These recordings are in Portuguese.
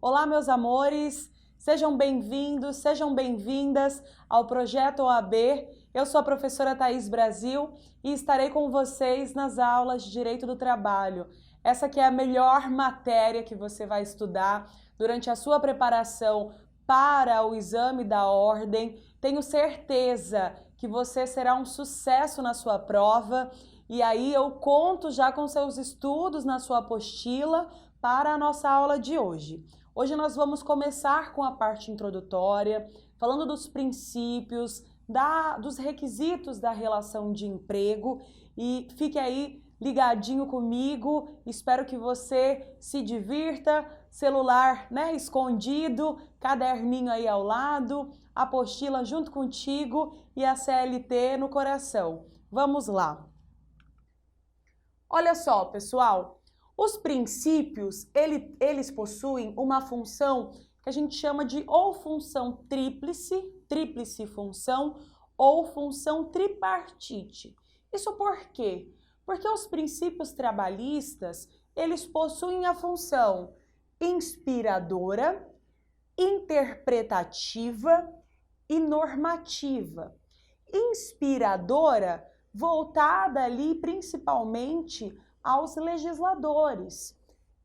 Olá, meus amores, sejam bem-vindos, sejam bem-vindas ao Projeto OAB. Eu sou a professora Thaís Brasil e estarei com vocês nas aulas de Direito do Trabalho. Essa que é a melhor matéria que você vai estudar durante a sua preparação para o exame da ordem. Tenho certeza que você será um sucesso na sua prova e aí eu conto já com seus estudos na sua apostila para a nossa aula de hoje. Hoje nós vamos começar com a parte introdutória, falando dos princípios, dos requisitos da relação de emprego e fique aí ligadinho comigo, espero que você se divirta, celular, escondido, caderninho aí ao lado, apostila junto contigo e a CLT no coração. Vamos lá! Olha só, pessoal, os princípios, eles possuem uma função que a gente chama de ou função tríplice função, ou função tripartite. Isso por quê? Porque os princípios trabalhistas, eles possuem a função inspiradora, interpretativa e normativa. Inspiradora, voltada ali principalmente aos legisladores.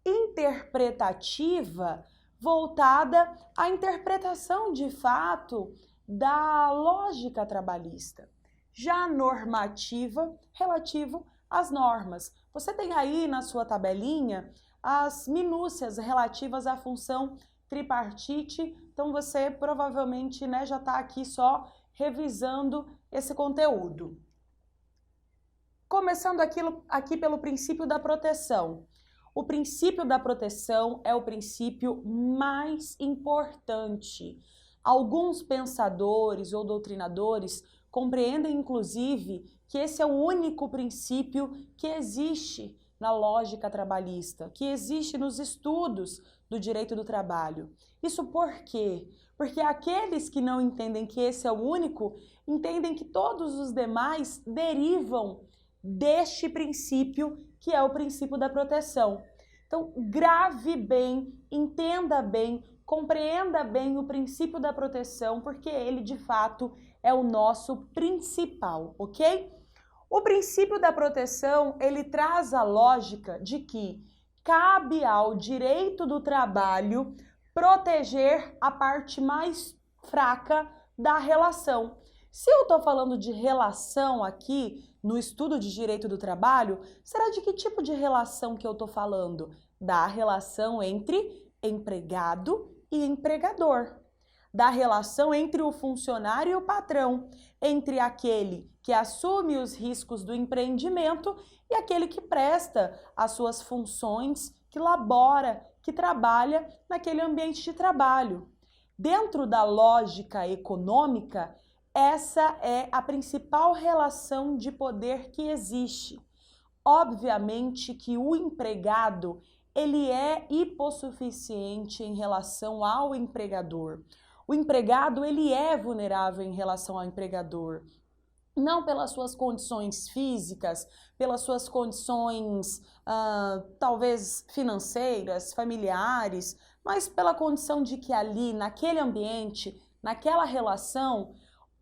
Interpretativa, voltada à interpretação de fato da lógica trabalhista. Já normativa, relativo às normas. Você tem aí na sua tabelinha as minúcias relativas à função tripartite, então você provavelmente já está aqui só revisando esse conteúdo. Começando aqui pelo princípio da proteção. O princípio da proteção é o princípio mais importante. Alguns pensadores ou doutrinadores compreendem, inclusive, que esse é o único princípio que existe na lógica trabalhista, que existe nos estudos do direito do trabalho. Isso por quê? Porque aqueles que não entendem que esse é o único, entendem que todos os demais derivam deste princípio, que é o princípio da proteção. Então, grave bem, entenda bem, compreenda bem o princípio da proteção, porque ele, de fato, é o nosso principal, ok? O princípio da proteção, ele traz a lógica de que cabe ao direito do trabalho proteger a parte mais fraca da relação. Se eu estou falando de relação aqui, no estudo de direito do trabalho, será de que tipo de relação que eu estou falando? Da relação entre empregado e empregador. Da relação entre o funcionário e o patrão, entre aquele que assume os riscos do empreendimento e aquele que presta as suas funções, que labora, que trabalha naquele ambiente de trabalho. Dentro da lógica econômica, essa é a principal relação de poder que existe. Obviamente que o empregado, ele é hipossuficiente em relação ao empregador. O empregado, ele é vulnerável em relação ao empregador. Não pelas suas condições físicas, pelas suas condições, talvez financeiras, familiares, mas pela condição de que ali, naquele ambiente, naquela relação,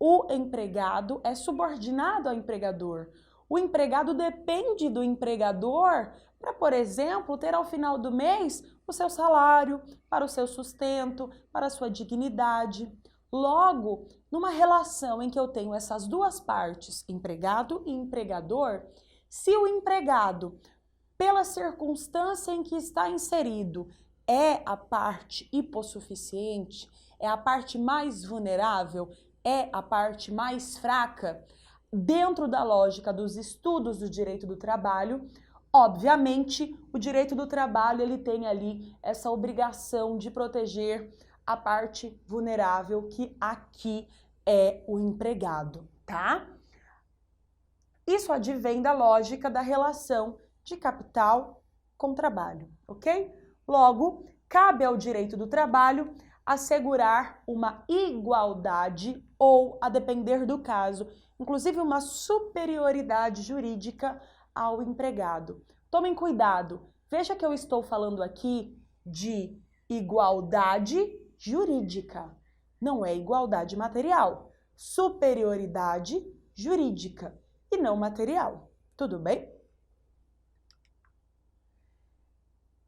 o empregado é subordinado ao empregador. O empregado depende do empregador para, por exemplo, ter ao final do mês o seu salário, para o seu sustento, para a sua dignidade. Logo, numa relação em que eu tenho essas duas partes, empregado e empregador, se o empregado, pela circunstância em que está inserido, é a parte hipossuficiente, é a parte mais vulnerável, é a parte mais fraca, dentro da lógica dos estudos do direito do trabalho, obviamente, o direito do trabalho ele tem ali essa obrigação de proteger a parte vulnerável, que aqui é o empregado, tá? Isso advém da lógica da relação de capital com trabalho, ok? Logo, cabe ao direito do trabalho assegurar uma igualdade ou, a depender do caso, inclusive uma superioridade jurídica ao empregado. Tomem cuidado, veja que eu estou falando aqui de Igualdade jurídica, não é igualdade material. Superioridade jurídica e não material. Tudo bem?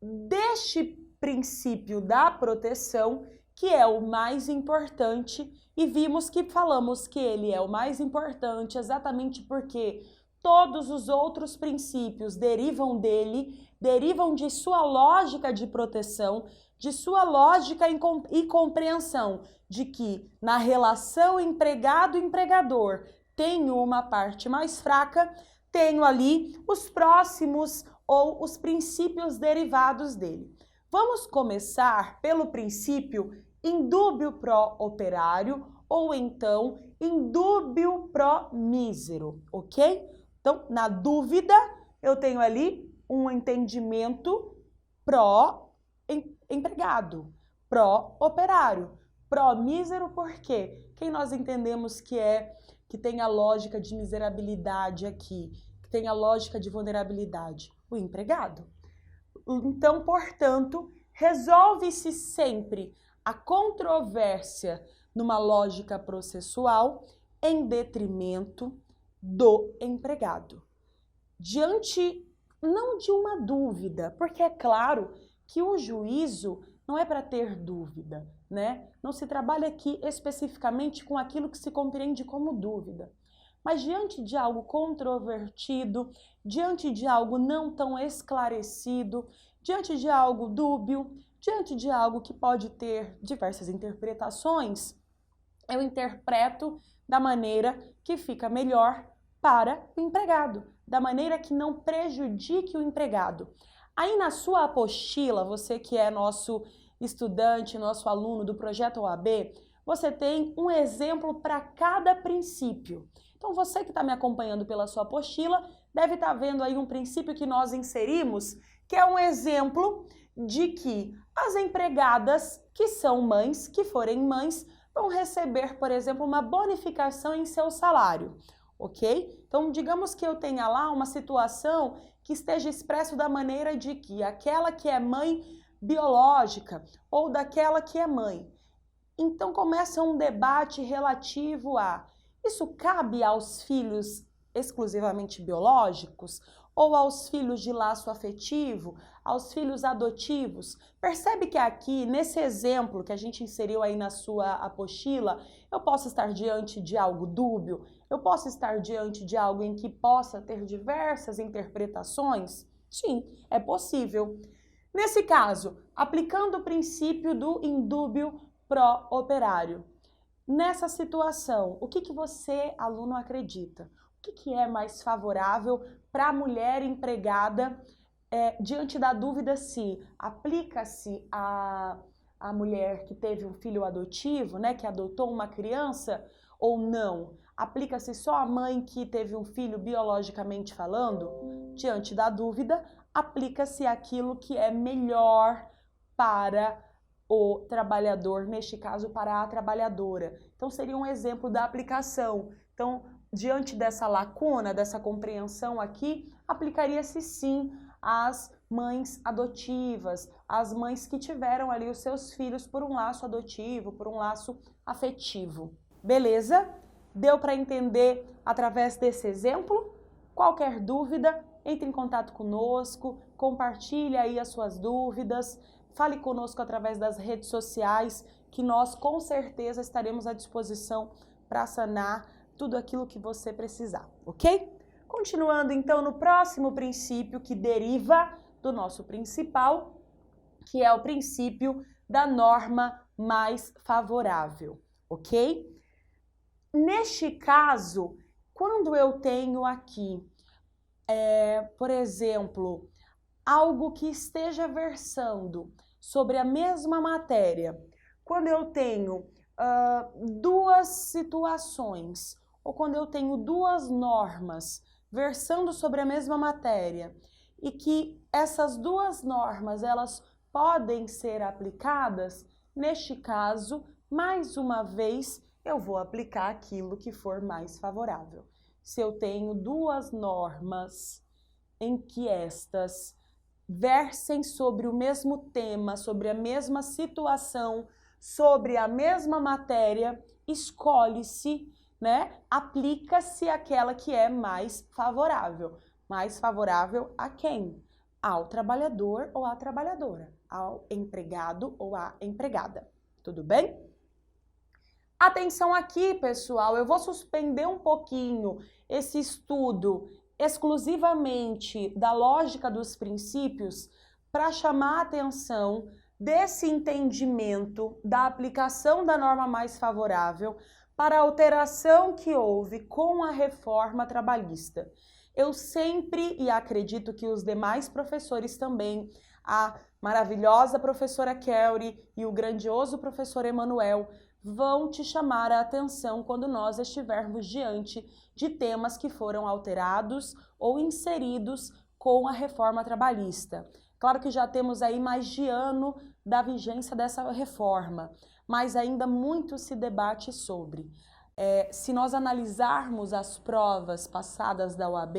Deste princípio da proteção, que é o mais importante, e vimos que falamos que ele é o mais importante exatamente porque todos os outros princípios derivam dele, derivam de sua lógica de proteção, de sua lógica e compreensão de que na relação empregado-empregador tenho uma parte mais fraca, tenho ali os próximos ou os princípios derivados dele. Vamos começar pelo princípio indúbio pro operário ou então indúbio pro mísero, ok? Então, na dúvida, eu tenho ali um entendimento pró empregado, pró operário, pró mísero, por quê? Quem nós entendemos que tem a lógica de miserabilidade aqui, que tem a lógica de vulnerabilidade? O empregado. Então, portanto, resolve-se sempre a controvérsia numa lógica processual em detrimento do empregado. Diante, não de uma dúvida, porque é claro que o juízo não é para ter dúvida, né? Não se trabalha aqui especificamente com aquilo que se compreende como dúvida. Mas diante de algo controvertido, diante de algo não tão esclarecido, diante de algo dúbio, diante de algo que pode ter diversas interpretações, eu interpreto da maneira que fica melhor para o empregado, da maneira que não prejudique o empregado. Aí na sua apostila, você que é nosso estudante, nosso aluno do projeto OAB, você tem um exemplo para cada princípio. Então você que está me acompanhando pela sua apostila deve estar vendo aí um princípio que nós inserimos, que é um exemplo de que as empregadas que são mães, que forem mães, vão receber, por exemplo, uma bonificação em seu salário, ok? Então, digamos que eu tenha lá uma situação que esteja expresso da maneira de que aquela que é mãe biológica ou daquela que é mãe. Então, começa um debate relativo a: isso cabe aos filhos exclusivamente biológicos ou aos filhos de laço afetivo, aos filhos adotivos? Percebe que aqui, nesse exemplo que a gente inseriu aí na sua apostila, eu posso estar diante de algo dúbio, eu posso estar diante de algo em que possa ter diversas interpretações? Sim, é possível. Nesse caso, aplicando o princípio do indúbio pro operário, nessa situação, o que você, aluno, acredita? O que é mais favorável para a mulher empregada diante da dúvida se aplica-se a mulher que teve um filho adotivo, né, que adotou uma criança, ou não? Aplica-se só a mãe que teve um filho biologicamente falando? Diante da dúvida, aplica-se aquilo que é melhor para o trabalhador, neste caso para a trabalhadora. Então seria um exemplo da aplicação. Então, diante dessa lacuna, dessa compreensão aqui, aplicaria-se sim às mães adotivas, às mães que tiveram ali os seus filhos por um laço adotivo, por um laço afetivo. Beleza? Deu para entender através desse exemplo? Qualquer dúvida, entre em contato conosco, compartilhe aí as suas dúvidas, fale conosco através das redes sociais, que nós com certeza estaremos à disposição para sanar tudo aquilo que você precisar, ok? Continuando então no próximo princípio que deriva do nosso principal, que é o princípio da norma mais favorável, ok? Neste caso, quando eu tenho aqui, por exemplo, algo que esteja versando sobre a mesma matéria, quando eu tenho duas situações, ou quando eu tenho duas normas versando sobre a mesma matéria, e que essas duas normas elas podem ser aplicadas, neste caso, mais uma vez, eu vou aplicar aquilo que for mais favorável. Se eu tenho duas normas em que estas versem sobre o mesmo tema, sobre a mesma situação, sobre a mesma matéria, escolhe-se, né? Aplica-se aquela que é mais favorável. Mais favorável a quem? Ao trabalhador ou à trabalhadora, ao empregado ou à empregada. Tudo bem? Atenção aqui, pessoal, eu vou suspender um pouquinho esse estudo exclusivamente da lógica dos princípios para chamar a atenção desse entendimento da aplicação da norma mais favorável para a alteração que houve com a reforma trabalhista. Eu sempre, e acredito que os demais professores também, a maravilhosa professora Kelly e o grandioso professor Emanuel, vão te chamar a atenção quando nós estivermos diante de temas que foram alterados ou inseridos com a reforma trabalhista. Claro que já temos aí mais de ano da vigência dessa reforma, mas ainda muito se debate sobre. Se nós analisarmos as provas passadas da OAB,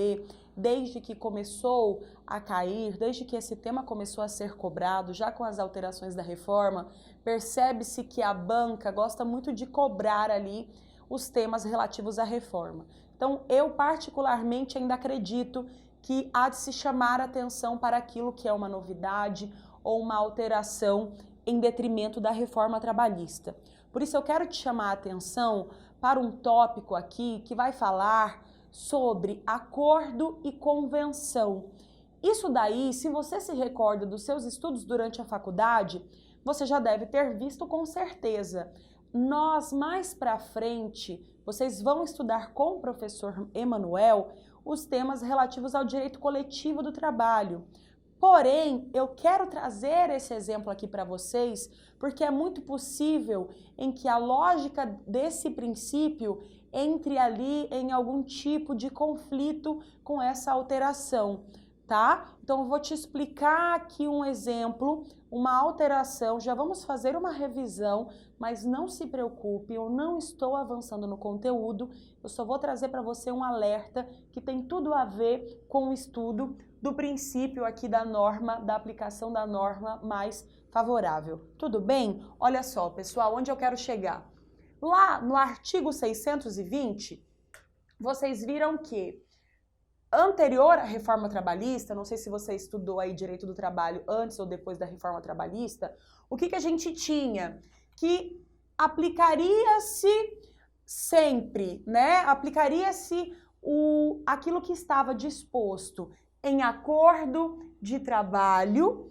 desde que começou a cair, desde que esse tema começou a ser cobrado, já com as alterações da reforma, percebe-se que a banca gosta muito de cobrar ali os temas relativos à reforma. Então, eu particularmente ainda acredito que há de se chamar a atenção para aquilo que é uma novidade ou uma alteração em detrimento da reforma trabalhista. Por isso, eu quero te chamar a atenção para um tópico aqui que vai falar sobre acordo e convenção. Isso daí, se você se recorda dos seus estudos durante a faculdade, você já deve ter visto com certeza. Nós, mais para frente, vocês vão estudar com o professor Emanuel os temas relativos ao direito coletivo do trabalho. Porém, eu quero trazer esse exemplo aqui para vocês, porque é muito possível em que a lógica desse princípio entre ali em algum tipo de conflito com essa alteração, tá? Então, eu vou te explicar aqui um exemplo, uma alteração, já vamos fazer uma revisão, mas não se preocupe, eu não estou avançando no conteúdo, eu só vou trazer para você um alerta que tem tudo a ver com o estudo do princípio aqui da norma, da aplicação da norma mais favorável. Tudo bem? Olha só, pessoal, onde eu quero chegar? Lá no artigo 620, vocês viram que anterior à reforma trabalhista, não sei se você estudou aí direito do trabalho antes ou depois da reforma trabalhista, o que a gente tinha? Que aplicaria-se sempre, né? Aplicaria-se aquilo que estava disposto em acordo de trabalho,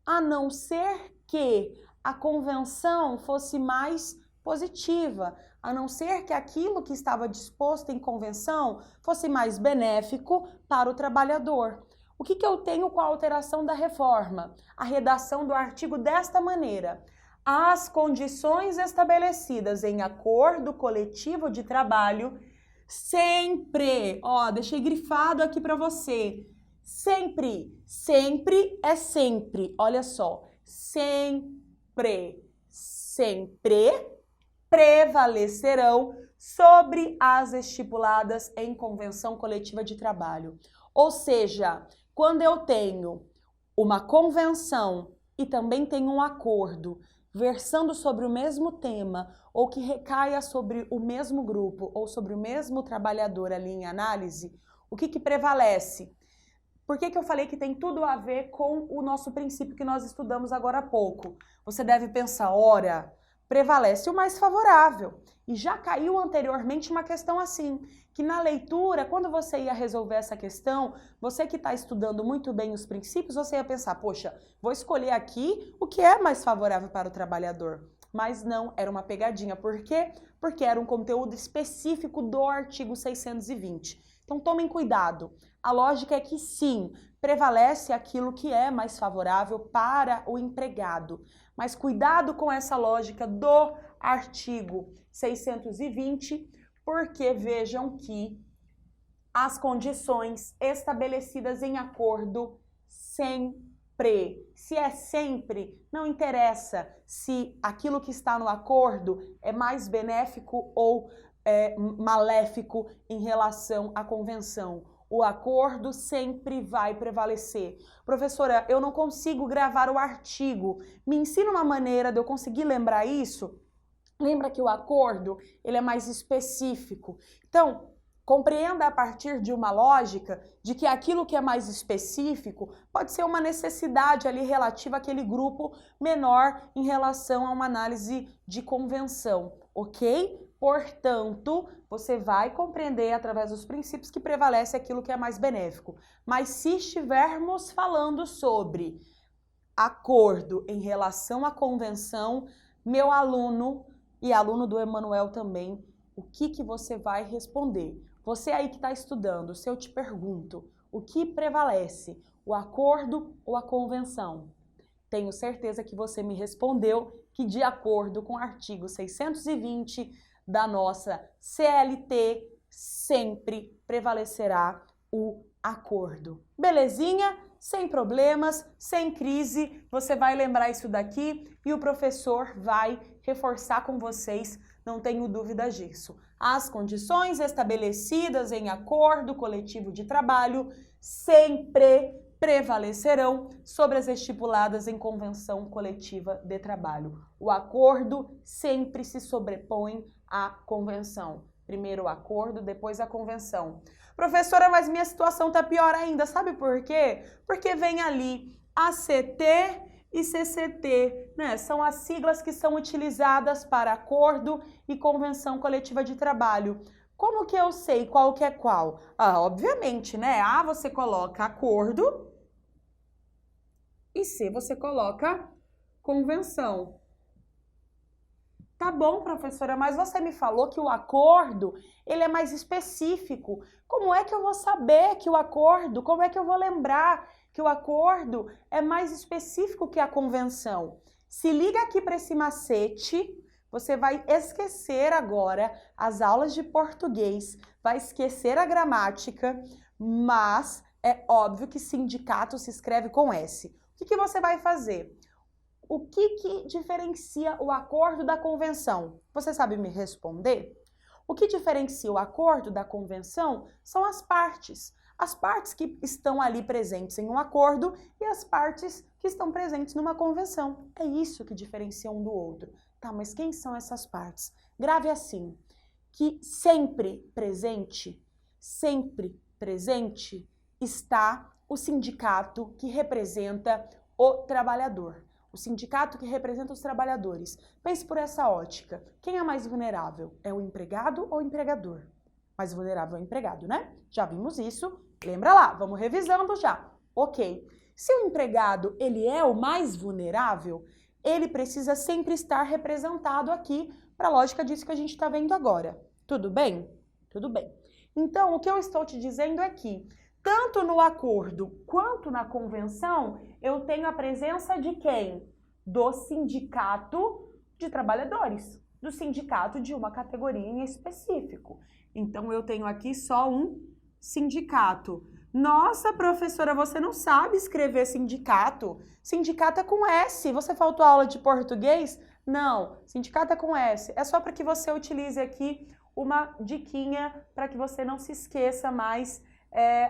a não ser que a convenção fosse mais positiva, a não ser que aquilo que estava disposto em convenção fosse mais benéfico para o trabalhador. O que eu tenho com a alteração da reforma? A redação do artigo desta maneira: as condições estabelecidas em acordo coletivo de trabalho sempre, ó, deixei grifado aqui para você, sempre, sempre é sempre, olha só, sempre, sempre prevalecerão sobre as estipuladas em convenção coletiva de trabalho. Ou seja, quando eu tenho uma convenção e também tenho um acordo versando sobre o mesmo tema ou que recaia sobre o mesmo grupo ou sobre o mesmo trabalhador ali em análise, o que prevalece? Por que eu falei que tem tudo a ver com o nosso princípio que nós estudamos agora há pouco? Você deve pensar, ora, prevalece o mais favorável. E já caiu anteriormente uma questão assim, que na leitura, quando você ia resolver essa questão, você que está estudando muito bem os princípios, você ia pensar, poxa, vou escolher aqui o que é mais favorável para o trabalhador. Mas não, era uma pegadinha. Por quê? Porque era um conteúdo específico do artigo 620. Então tomem cuidado. A lógica é que sim, prevalece aquilo que é mais favorável para o empregado. Mas cuidado com essa lógica do artigo 620, porque vejam que as condições estabelecidas em acordo sempre. Se é sempre, não interessa se aquilo que está no acordo é mais benéfico ou maléfico em relação à convenção. O acordo sempre vai prevalecer. Professora, eu não consigo gravar o artigo. Me ensina uma maneira de eu conseguir lembrar isso? Lembra que o acordo, ele é mais específico. Então, compreenda a partir de uma lógica de que aquilo que é mais específico pode ser uma necessidade ali relativa àquele grupo menor em relação a uma análise de convenção, ok? Portanto, você vai compreender através dos princípios que prevalece aquilo que é mais benéfico. Mas se estivermos falando sobre acordo em relação à convenção, meu aluno e aluno do Emanuel também, o que você vai responder? Você aí que está estudando, se eu te pergunto, o que prevalece, o acordo ou a convenção? Tenho certeza que você me respondeu que de acordo com o artigo 620 da nossa CLT, sempre prevalecerá o acordo. Belezinha? Sem problemas, sem crise, você vai lembrar isso daqui e o professor vai reforçar com vocês, não tenho dúvida disso. As condições estabelecidas em acordo coletivo de trabalho sempre prevalecerão sobre as estipuladas em convenção coletiva de trabalho. O acordo sempre se sobrepõe à convenção. Primeiro o acordo, depois a convenção. Professora, mas minha situação está pior ainda, sabe por quê? Porque vem ali ACT e CCT, né? São as siglas que são utilizadas para acordo e convenção coletiva de trabalho. Como que eu sei qual que é qual? Ah, obviamente, né? A você coloca acordo e C você coloca convenção. Tá bom, professora, mas você me falou que o acordo, ele é mais específico. Como é que eu vou saber que o acordo, como é que eu vou lembrar que o acordo é mais específico que a convenção? Se liga aqui para esse macete, você vai esquecer agora as aulas de português, vai esquecer a gramática, mas é óbvio que sindicato se escreve com S. O que você vai fazer? O que diferencia o acordo da convenção? Você sabe me responder? O que diferencia o acordo da convenção são as partes. As partes que estão ali presentes em um acordo e as partes que estão presentes numa convenção. É isso que diferencia um do outro. Tá, mas quem são essas partes? Grave assim, que sempre presente está o sindicato que representa o trabalhador. O sindicato que representa os trabalhadores. Pense por essa ótica. Quem é mais vulnerável? É o empregado ou o empregador? Mais vulnerável é o empregado, né? Já vimos isso. Lembra lá, vamos revisando já. Ok. Se o empregado ele é o mais vulnerável, ele precisa sempre estar representado aqui para a lógica disso que a gente está vendo agora. Tudo bem? Tudo bem. Então, o que eu estou te dizendo é que tanto no acordo quanto na convenção, eu tenho a presença de quem? Do sindicato de trabalhadores, do sindicato de uma categoria em específico. Então, eu tenho aqui só um sindicato. Nossa, professora, você não sabe escrever sindicato? Sindicato é com S. Você faltou aula de português? Não, sindicato é com S. É só para que você utilize aqui uma diquinha para que você não se esqueça mais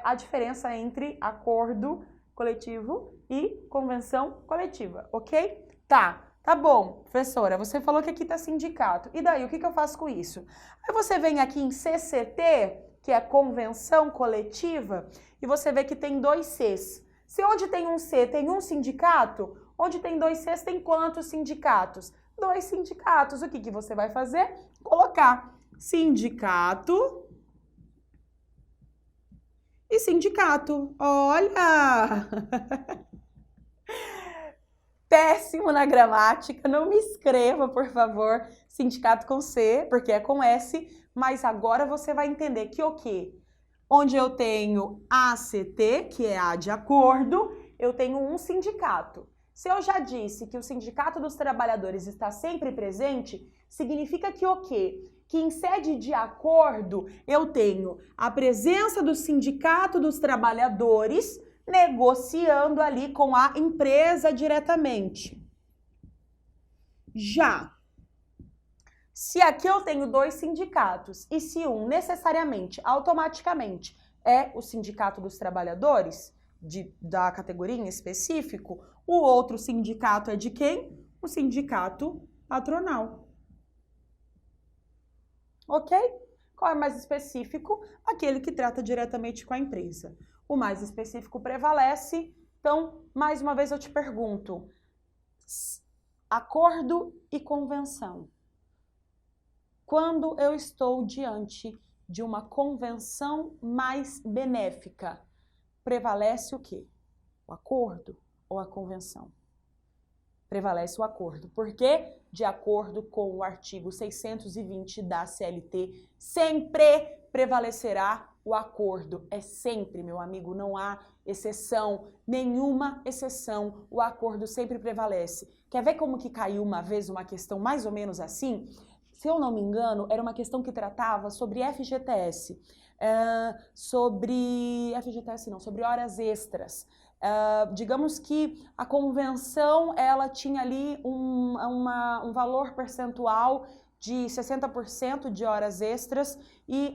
a diferença entre acordo coletivo e convenção coletiva, ok? Tá bom, professora, você falou que aqui tá sindicato. E daí, o que eu faço com isso? Aí você vem aqui em CCT, que é convenção coletiva, e você vê que tem 2 Cs. Se onde tem um C tem um sindicato, onde tem 2 Cs tem quantos sindicatos? 2 sindicatos. O que você vai fazer? Colocar sindicato e sindicato. Olha! Péssimo na gramática, não me escreva, por favor, sindicato com C, porque é com S, mas agora você vai entender que o quê? Onde eu tenho ACT, que é A de acordo, eu tenho um sindicato. Se eu já disse que o Sindicato dos Trabalhadores está sempre presente, significa que o quê? Que em sede de acordo eu tenho a presença do Sindicato dos Trabalhadores negociando ali com a empresa diretamente. Já, se aqui eu tenho 2 sindicatos e se um necessariamente, automaticamente, é o sindicato dos trabalhadores, da categoria em específico. O outro sindicato é de quem? O sindicato patronal. Ok? Qual é mais específico? Aquele que trata diretamente com a empresa. O mais específico prevalece. Então, mais uma vez eu te pergunto, acordo e convenção. Quando eu estou diante de uma convenção mais benéfica, prevalece o quê? O acordo ou a convenção? Prevalece o acordo. Porque, de acordo com o artigo 620 da CLT, sempre prevalecerá o acordo. É sempre, meu amigo, não há exceção, nenhuma exceção, o acordo sempre prevalece. Quer ver como que caiu uma vez uma questão mais ou menos assim? Se eu não me engano, era uma questão que tratava sobre FGTS, sobre horas extras. Digamos que a convenção ela tinha ali um valor percentual de 60% de horas extras e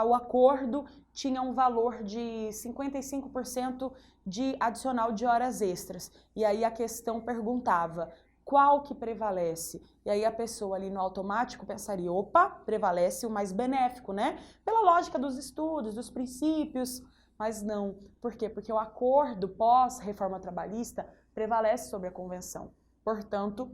o acordo tinha um valor de 55% de adicional de horas extras. E aí a questão perguntava, qual que prevalece? E aí a pessoa ali no automático pensaria, opa, prevalece o mais benéfico, né? Pela lógica dos estudos, dos princípios, mas não. Por quê? Porque o acordo pós-reforma trabalhista prevalece sobre a convenção. Portanto,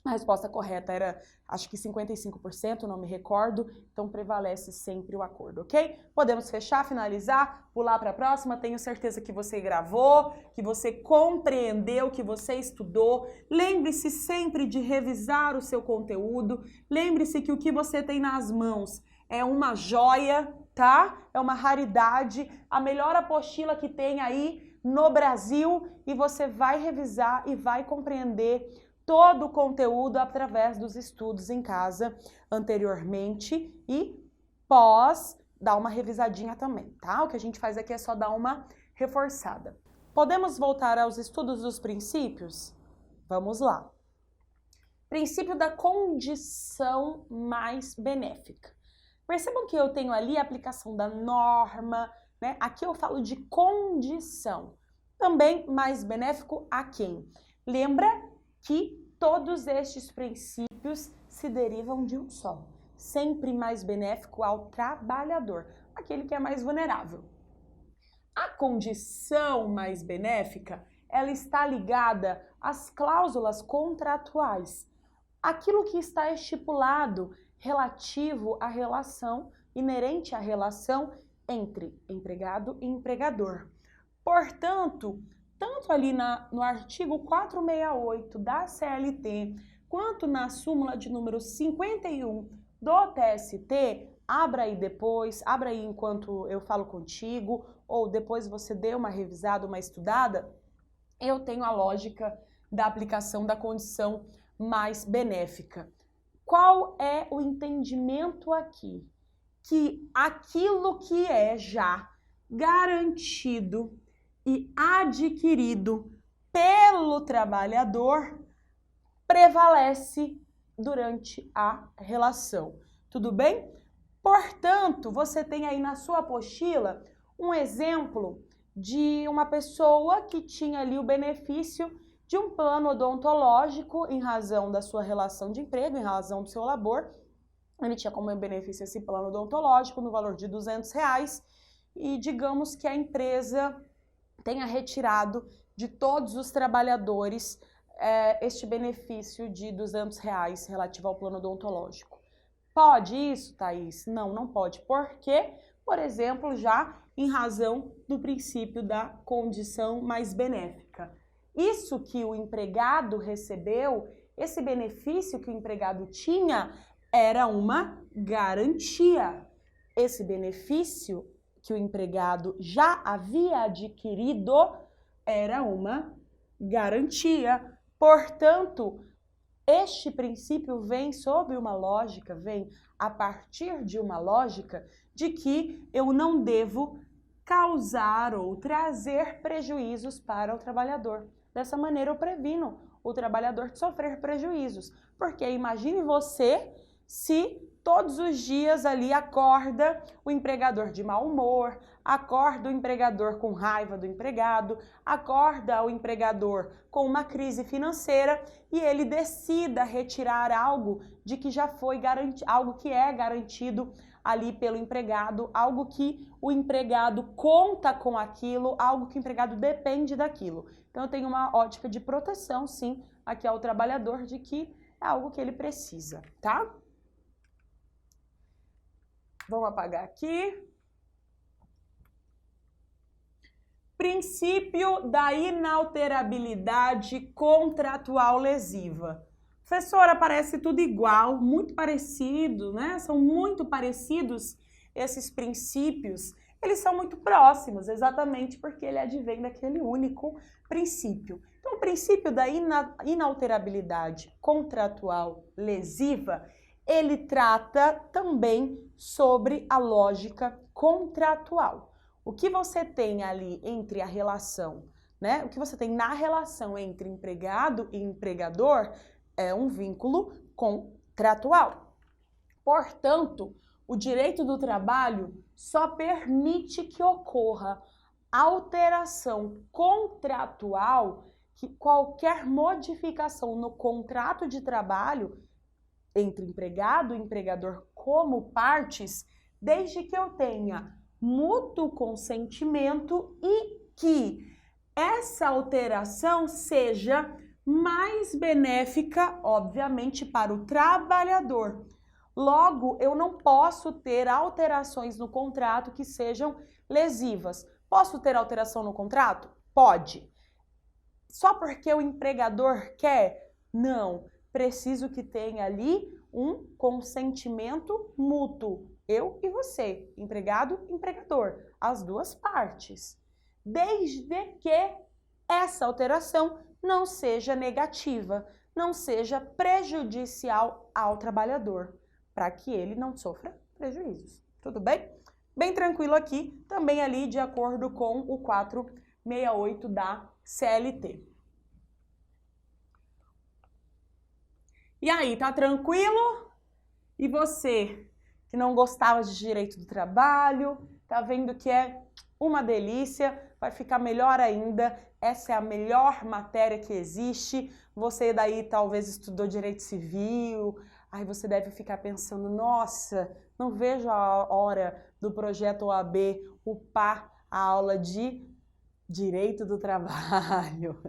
a resposta correta era, acho que 55%, não me recordo, então prevalece sempre o acordo, ok? Podemos fechar, finalizar, pular para a próxima. Tenho certeza que você gravou, que você compreendeu, que você estudou. Lembre-se sempre de revisar o seu conteúdo. Lembre-se que o que você tem nas mãos é uma joia, tá? É uma raridade, a melhor apostila que tem aí no Brasil e você vai revisar e vai compreender todo o conteúdo através dos estudos em casa anteriormente e pós dar uma revisadinha também, tá? O que a gente faz aqui é só dar uma reforçada. Podemos voltar aos estudos dos princípios? Vamos lá. Princípio da condição mais benéfica. Percebam que eu tenho ali a aplicação da norma, né? Aqui eu falo de condição. Também mais benéfico a quem? Lembra que todos estes princípios se derivam de um só. Sempre mais benéfico ao trabalhador, aquele que é mais vulnerável. A condição mais benéfica, ela está ligada às cláusulas contratuais. Aquilo que está estipulado relativo à relação, inerente à relação entre empregado e empregador. Portanto, tanto ali no artigo 468 da CLT, quanto na súmula de número 51 do TST, abra aí enquanto eu falo contigo, ou depois você dê uma revisada, uma estudada, eu tenho a lógica da aplicação da condição mais benéfica. Qual é o entendimento aqui? Que aquilo que é já garantido e adquirido pelo trabalhador prevalece durante a relação. Tudo bem? Portanto, você tem aí na sua apostila um exemplo de uma pessoa que tinha ali o benefício de um plano odontológico em razão da sua relação de emprego, em razão do seu labor. Ele tinha como benefício esse plano odontológico no valor de R$200 e digamos que a empresa tenha retirado de todos os trabalhadores este benefício de R$200 relativo ao plano odontológico. Pode isso, Thaís? Não, não pode. Por quê? Por exemplo, já em razão do princípio da condição mais benéfica. Isso que o empregado recebeu, esse benefício que o empregado tinha, era uma garantia. Esse benefício que o empregado já havia adquirido era uma garantia. Portanto, este princípio vem sob uma lógica, vem a partir de uma lógica de que eu não devo causar ou trazer prejuízos para o trabalhador. Dessa maneira eu previno o trabalhador de sofrer prejuízos. Porque imagine você se todos os dias ali acorda o empregador de mau humor, acorda o empregador com raiva do empregado, acorda o empregador com uma crise financeira e ele decida retirar algo de que já foi garantido, algo que é garantido ali pelo empregado, algo que o empregado conta com aquilo, algo que o empregado depende daquilo. Então eu tenho uma ótica de proteção, sim, aqui ao trabalhador de que é algo que ele precisa, tá? Vamos apagar aqui. Princípio da inalterabilidade contratual lesiva. Professora, parece tudo igual, muito parecido, né? São muito parecidos esses princípios. Eles são muito próximos, exatamente porque ele advém daquele único princípio. Então, o princípio da inalterabilidade contratual lesiva, ele trata também sobre a lógica contratual. O que você tem ali entre a relação, né? O que você tem na relação entre empregado e empregador é um vínculo contratual. Portanto, o direito do trabalho só permite que ocorra alteração contratual, que qualquer modificação no contrato de trabalho entre empregado e empregador como partes, desde que eu tenha mútuo consentimento e que essa alteração seja mais benéfica, obviamente, para o trabalhador. Logo, eu não posso ter alterações no contrato que sejam lesivas. Posso ter alteração no contrato? Pode. Só porque o empregador quer? Não. Preciso que tenha ali um consentimento mútuo. Eu e você, empregado e empregador, as duas partes. Desde que essa alteração não seja negativa, não seja prejudicial ao trabalhador, para que ele não sofra prejuízos. Tudo bem? Bem tranquilo aqui, também ali de acordo com o 468 da CLT. E aí, tá tranquilo? E você que não gostava de direito do trabalho, tá vendo que é uma delícia, vai ficar melhor ainda. Essa é a melhor matéria que existe. Você daí talvez estudou direito civil, aí você deve ficar pensando, nossa, não vejo a hora do projeto OAB upar a aula de direito do trabalho,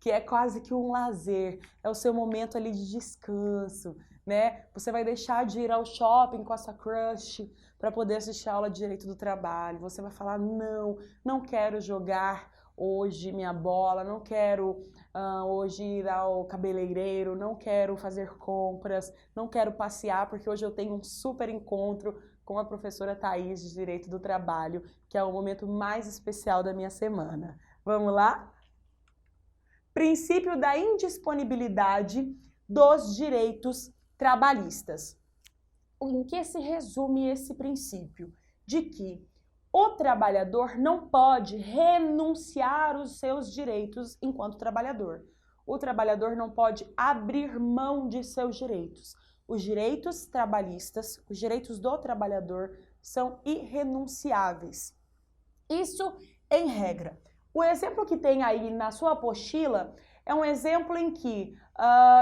que é quase que um lazer, é o seu momento ali de descanso, né? Você vai deixar de ir ao shopping com a sua crush para poder assistir a aula de direito do trabalho. Você vai falar, não quero jogar hoje minha bola, não quero hoje ir ao cabeleireiro, não quero fazer compras, não quero passear, porque hoje eu tenho um super encontro com a professora Thaís de Direito do Trabalho, que é o momento mais especial da minha semana. Vamos lá? Princípio da indisponibilidade dos direitos trabalhistas. Em que se resume esse princípio? De que o trabalhador não pode renunciar os seus direitos enquanto trabalhador. O trabalhador não pode abrir mão de seus direitos. Os direitos trabalhistas, os direitos do trabalhador são irrenunciáveis. Isso em regra. O exemplo que tem aí na sua apostila é um exemplo em que,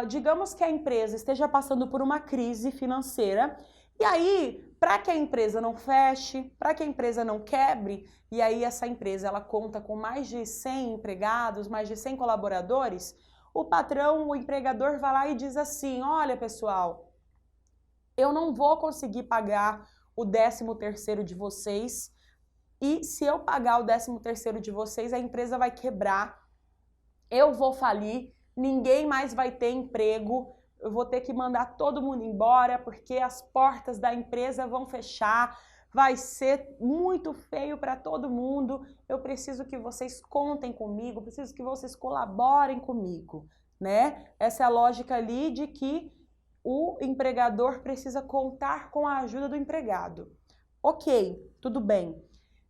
digamos que a empresa esteja passando por uma crise financeira e aí, para que a empresa não feche, para que a empresa não quebre, e aí essa empresa ela conta com mais de 100 empregados, mais de 100 colaboradores, o patrão, o empregador vai lá e diz assim, olha pessoal, eu não vou conseguir pagar o 13º de vocês, e se eu pagar o 13º de vocês, a empresa vai quebrar, eu vou falir, ninguém mais vai ter emprego, eu vou ter que mandar todo mundo embora porque as portas da empresa vão fechar, vai ser muito feio para todo mundo, eu preciso que vocês contem comigo, preciso que vocês colaborem comigo, né? Essa é a lógica ali de que o empregador precisa contar com a ajuda do empregado. Ok, tudo bem.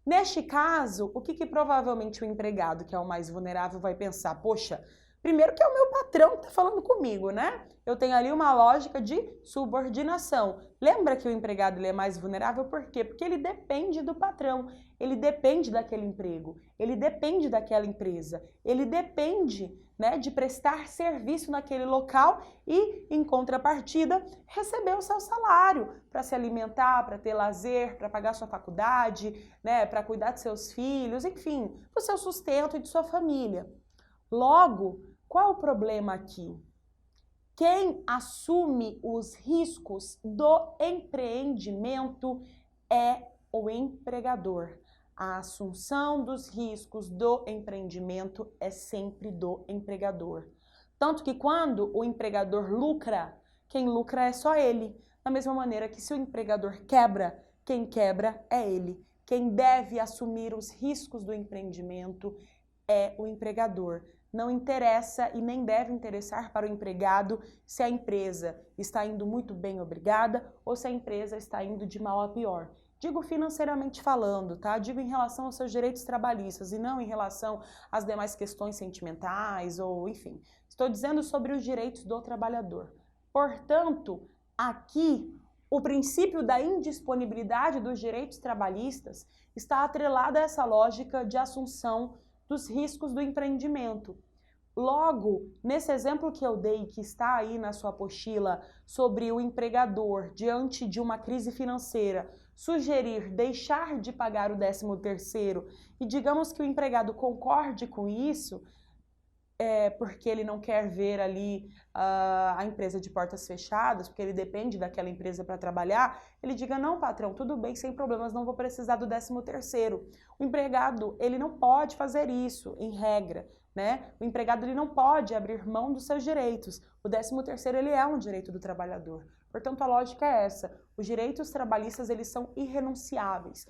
Neste caso, o que provavelmente o empregado, que é o mais vulnerável, vai pensar? Poxa, Primeiro que é o meu patrão que está falando comigo, né? Eu tenho ali uma lógica de subordinação. Lembra que o empregado ele é mais vulnerável por quê? Porque ele depende do patrão, ele depende daquele emprego, ele depende daquela empresa, ele depende, né, de prestar serviço naquele local e, em contrapartida, receber o seu salário para se alimentar, para ter lazer, para pagar sua faculdade, né, para cuidar de seus filhos, enfim, do seu sustento e de sua família. Logo, qual é o problema aqui? Quem assume os riscos do empreendimento é o empregador. A assunção dos riscos do empreendimento é sempre do empregador. Tanto que quando o empregador lucra, quem lucra é só ele. Da mesma maneira que se o empregador quebra, quem quebra é ele. Quem deve assumir os riscos do empreendimento é o empregador. Não interessa e nem deve interessar para o empregado se a empresa está indo muito bem, obrigada, ou se a empresa está indo de mal a pior. Digo financeiramente falando, tá? Digo em relação aos seus direitos trabalhistas e não em relação às demais questões sentimentais ou, enfim. Estou dizendo sobre os direitos do trabalhador. Portanto, aqui, o princípio da indisponibilidade dos direitos trabalhistas está atrelado a essa lógica de assunção dos riscos do empreendimento. Logo, nesse exemplo que eu dei, que está aí na sua apostila, sobre o empregador, diante de uma crise financeira, sugerir deixar de pagar o 13º e digamos que o empregado concorde com isso, porque ele não quer ver ali a empresa de portas fechadas, porque ele depende daquela empresa para trabalhar, ele diga, não, patrão, tudo bem, sem problemas, não vou precisar do 13º. O empregado, ele não pode fazer isso, em regra, né? O empregado, ele não pode abrir mão dos seus direitos. O 13º, ele é um direito do trabalhador. Portanto, a lógica é essa. Os direitos trabalhistas, eles são irrenunciáveis.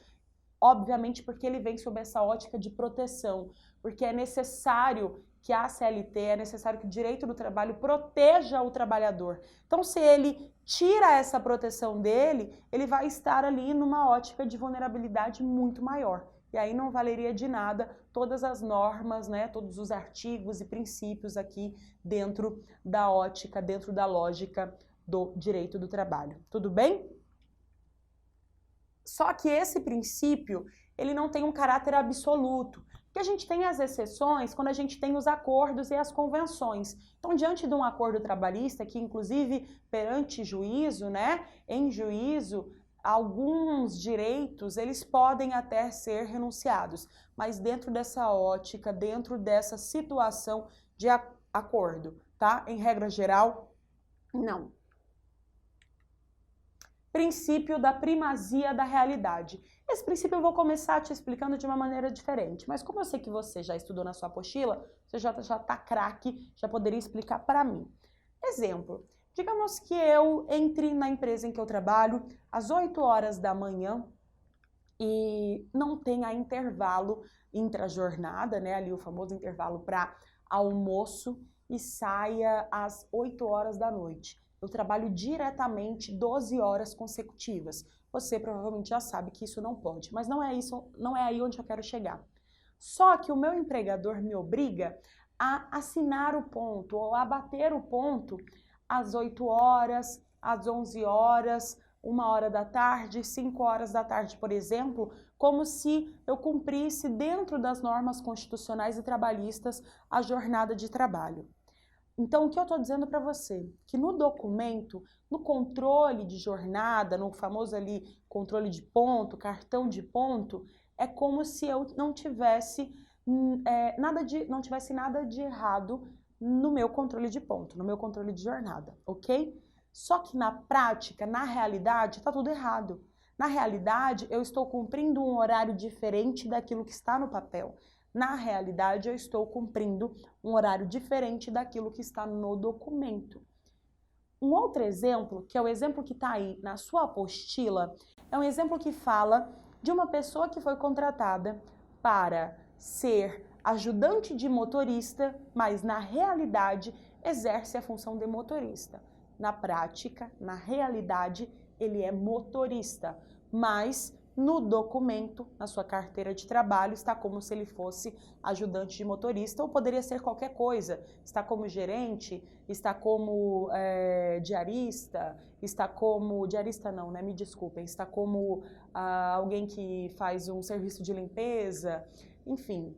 Obviamente, porque ele vem sob essa ótica de proteção, porque é necessário que a CLT, é necessário que o direito do trabalho proteja o trabalhador. Então, se ele tira essa proteção dele, ele vai estar ali numa ótica de vulnerabilidade muito maior. E aí não valeria de nada todas as normas, né, todos os artigos e princípios aqui dentro da ótica, dentro da lógica do direito do trabalho. Tudo bem? Só que esse princípio, ele não tem um caráter absoluto. Porque a gente tem as exceções quando a gente tem os acordos e as convenções. Então, diante de um acordo trabalhista, que inclusive perante juízo, né, em juízo, alguns direitos, eles podem até ser renunciados, mas dentro dessa ótica, dentro dessa situação de acordo, tá? Em regra geral, não. Princípio da primazia da realidade. Esse princípio eu vou começar te explicando de uma maneira diferente, mas como eu sei que você já estudou na sua apostila, você já tá craque, já poderia explicar para mim. Exemplo, digamos que eu entre na empresa em que eu trabalho às 8 horas da manhã e não tenha intervalo intra-jornada, né, ali o famoso intervalo para almoço e saia às 8 horas da noite. Eu trabalho diretamente 12 horas consecutivas. Você provavelmente já sabe que isso não pode, mas não é isso, não é aí onde eu quero chegar. Só que o meu empregador me obriga a assinar o ponto ou a bater o ponto às 8 horas, às 11 horas, 1 hora da tarde, 5 horas da tarde, por exemplo, como se eu cumprisse dentro das normas constitucionais e trabalhistas a jornada de trabalho. Então, o que eu estou dizendo para você? Que no documento, no controle de jornada, no famoso ali controle de ponto, cartão de ponto, é como se eu não tivesse nada de errado no meu controle de ponto, no meu controle de jornada, ok? Só que na prática, na realidade, está tudo errado. Na realidade, eu estou cumprindo um horário diferente daquilo que está no papel. Na realidade, eu estou cumprindo um horário diferente daquilo que está no documento. Um outro exemplo, que é o exemplo que está aí na sua apostila, é um exemplo que fala de uma pessoa que foi contratada para ser ajudante de motorista, mas na realidade exerce a função de motorista. Na prática, na realidade, ele é motorista, mas no documento, na sua carteira de trabalho, está como se ele fosse ajudante de motorista, ou poderia ser qualquer coisa. Está como gerente, está como diarista, está como... Diarista não, né? Me desculpem. Está como alguém que faz um serviço de limpeza. Enfim,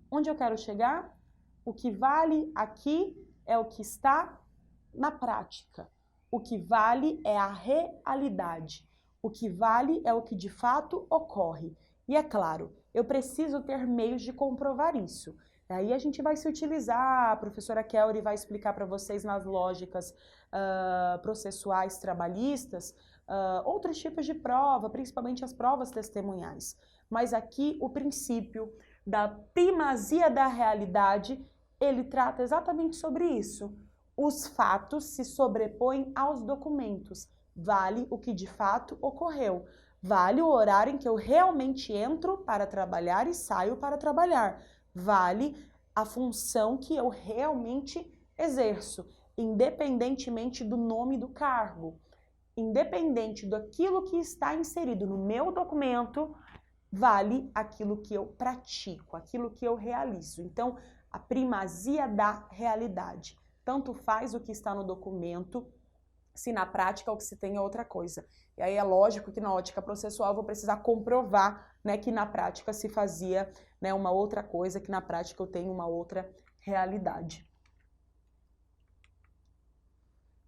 onde eu quero chegar? O que vale aqui é o que está na prática. O que vale é a realidade. O que vale é o que de fato ocorre. E é claro, eu preciso ter meios de comprovar isso. Aí a gente vai se utilizar, a professora Kelly vai explicar para vocês nas lógicas processuais trabalhistas, outros tipos de prova, principalmente as provas testemunhais. Mas aqui o princípio da primazia da realidade, ele trata exatamente sobre isso. Os fatos se sobrepõem aos documentos. Vale o que de fato ocorreu. Vale o horário em que eu realmente entro para trabalhar e saio para trabalhar. Vale a função que eu realmente exerço, independentemente do nome do cargo. Independente daquilo que está inserido no meu documento, vale aquilo que eu pratico, aquilo que eu realizo. Então, a primazia da realidade. Tanto faz o que está no documento, se na prática o que se tem é outra coisa. E aí é lógico que na ótica processual eu vou precisar comprovar, né, que na prática se fazia, né, uma outra coisa, que na prática eu tenho uma outra realidade.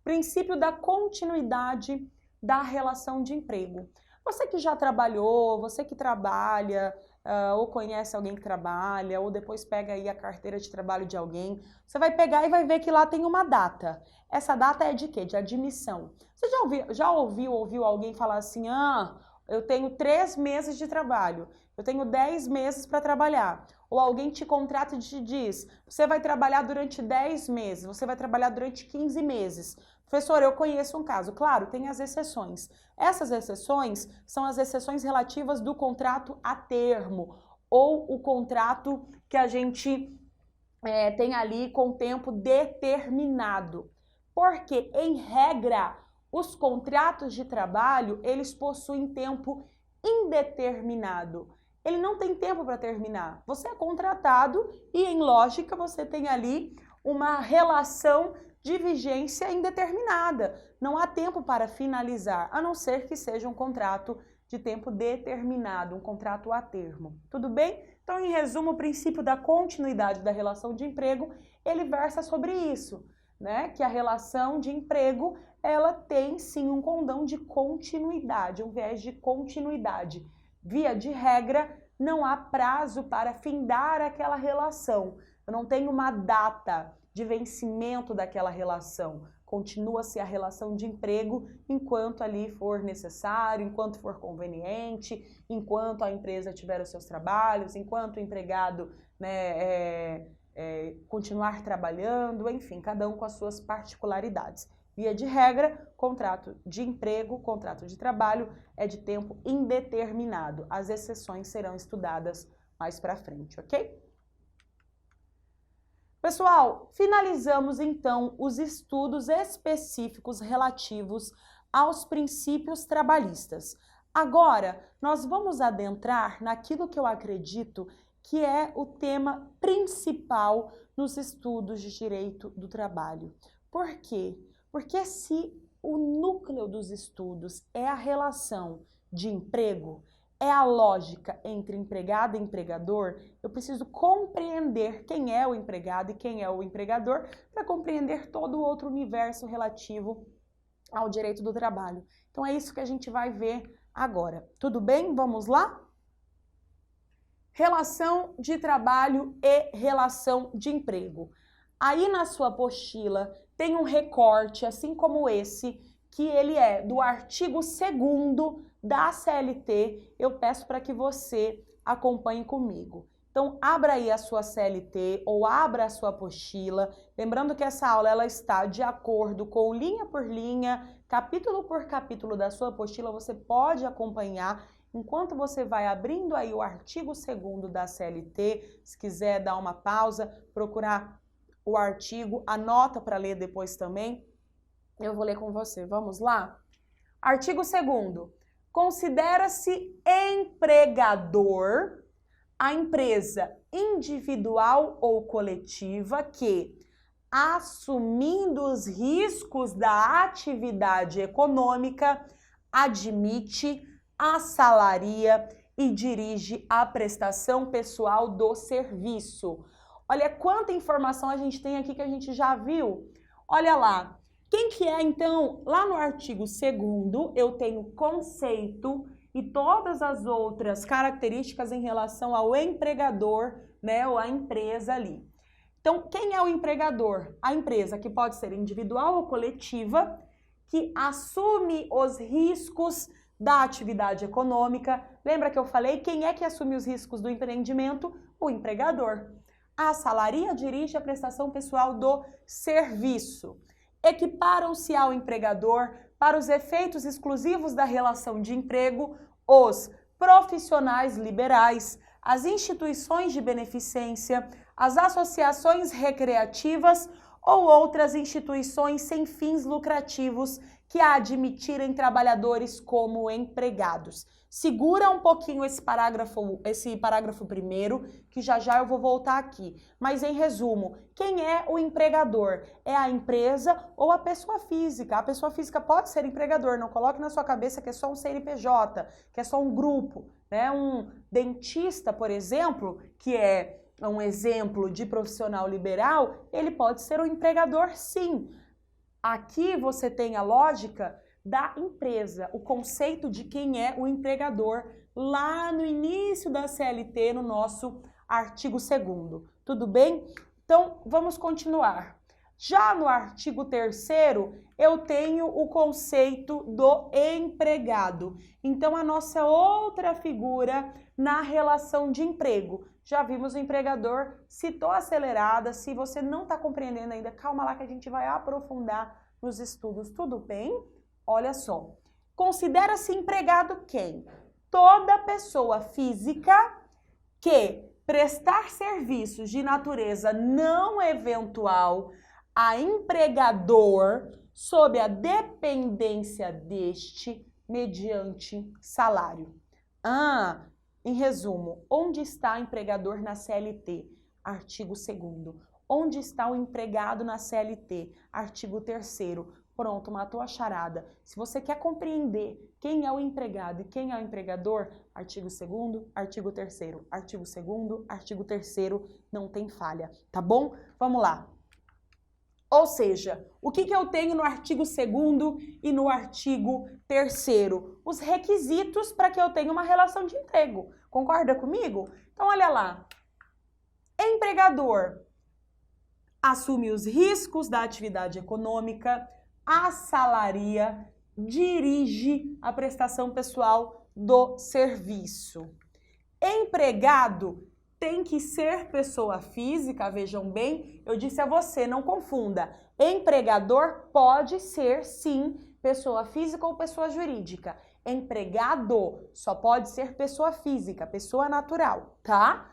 Princípio da continuidade da relação de emprego. Você que já trabalhou, você que trabalha, ou conhece alguém que trabalha, ou depois pega aí a carteira de trabalho de alguém, você vai pegar e vai ver que lá tem uma data. Essa data é de quê? De admissão. Você já ouviu alguém falar assim, eu tenho 3 meses de trabalho, eu tenho 10 meses para trabalhar. Ou alguém te contrata e te diz, você vai trabalhar durante 10 meses, você vai trabalhar durante 15 meses. Professor, eu conheço um caso. Claro, tem as exceções. Essas exceções são as exceções relativas do contrato a termo, ou o contrato que a gente tem ali com tempo determinado. Porque, em regra, os contratos de trabalho, eles possuem tempo indeterminado. Ele não tem tempo para terminar. Você é contratado e, em lógica, você tem ali uma relação de vigência indeterminada. Não há tempo para finalizar, a não ser que seja um contrato de tempo determinado, um contrato a termo. Tudo bem? Então, em resumo, o princípio da continuidade da relação de emprego, ele versa sobre isso, né? Que a relação de emprego, ela tem sim um condão de continuidade, um viés de continuidade. Via de regra, não há prazo para findar aquela relação. Eu não tenho uma data de vencimento daquela relação. Continua-se a relação de emprego enquanto ali for necessário, enquanto for conveniente, enquanto a empresa tiver os seus trabalhos, enquanto o empregado, né, continuar trabalhando, enfim, cada um com as suas particularidades. Via de regra, contrato de emprego, contrato de trabalho é de tempo indeterminado. As exceções serão estudadas mais para frente, ok? Pessoal, finalizamos então os estudos específicos relativos aos princípios trabalhistas. Agora, nós vamos adentrar naquilo que eu acredito que é o tema principal nos estudos de direito do trabalho. Por quê? Porque se o núcleo dos estudos é a relação de emprego, é a lógica entre empregado e empregador, eu preciso compreender quem é o empregado e quem é o empregador para compreender todo o outro universo relativo ao direito do trabalho. Então é isso que a gente vai ver agora. Tudo bem? Vamos lá? Relação de trabalho e relação de emprego. Aí na sua apostila tem um recorte, assim como esse, que ele é do artigo 2º da CLT. Eu peço para que você acompanhe comigo. Então, abra aí a sua CLT ou abra a sua apostila. Lembrando que essa aula ela está de acordo com linha por linha, capítulo por capítulo da sua apostila. Você pode acompanhar enquanto você vai abrindo aí o artigo 2º da CLT. Se quiser dar uma pausa, procurar o artigo, anota para ler depois também. Eu vou ler com você. Vamos lá? Artigo 2º. Considera-se empregador a empresa individual ou coletiva que, assumindo os riscos da atividade econômica, admite, assalaria e dirige a prestação pessoal do serviço. Olha quanta informação a gente tem aqui que a gente já viu. Olha lá. Quem que é, então, lá no artigo 2º, eu tenho conceito e todas as outras características em relação ao empregador, né, ou a empresa ali. Então, quem é o empregador? A empresa que pode ser individual ou coletiva, que assume os riscos da atividade econômica. Lembra que eu falei? Quem é que assume os riscos do empreendimento? O empregador. Assalaria, dirige a prestação pessoal do serviço. Equiparam-se ao empregador, para os efeitos exclusivos da relação de emprego, os profissionais liberais, as instituições de beneficência, as associações recreativas ou outras instituições sem fins lucrativos que admitirem trabalhadores como empregados. Segura um pouquinho esse parágrafo primeiro, que já já eu vou voltar aqui. Mas em resumo, quem é o empregador? É a empresa ou a pessoa física? A pessoa física pode ser empregador, não coloque na sua cabeça que é só um CNPJ, que é só um grupo, né? Um dentista, por exemplo, que é um exemplo de profissional liberal, ele pode ser um empregador, sim. Aqui você tem a lógica da empresa, o conceito de quem é o empregador lá no início da CLT, no nosso artigo 2º. Tudo bem? Então, vamos continuar. Já no artigo 3º, eu tenho o conceito do empregado. Então, a nossa outra figura na relação de emprego. Já vimos o empregador, citou acelerada. Se você não está compreendendo ainda, calma lá que a gente vai aprofundar nos estudos. Tudo bem? Olha só. Considera-se empregado quem? Toda pessoa física que prestar serviços de natureza não eventual a empregador sob a dependência deste mediante salário. Em resumo, onde está o empregador na CLT? Artigo 2º. Onde está o empregado na CLT? Artigo 3º. Pronto, matou a charada. Se você quer compreender quem é o empregado e quem é o empregador, artigo 2º, artigo 3º, artigo 2º, artigo 3º, não tem falha, tá bom? Vamos lá. Ou seja, o que eu tenho no artigo 2º e no artigo 3º? Os requisitos para que eu tenha uma relação de emprego. Concorda comigo? Então, olha lá. Empregador assume os riscos da atividade econômica, assalaria, dirige a prestação pessoal do serviço. Empregado tem que ser pessoa física, vejam bem, eu disse a você, não confunda. Empregador pode ser, sim, pessoa física ou pessoa jurídica. Empregado só pode ser pessoa física, pessoa natural, tá?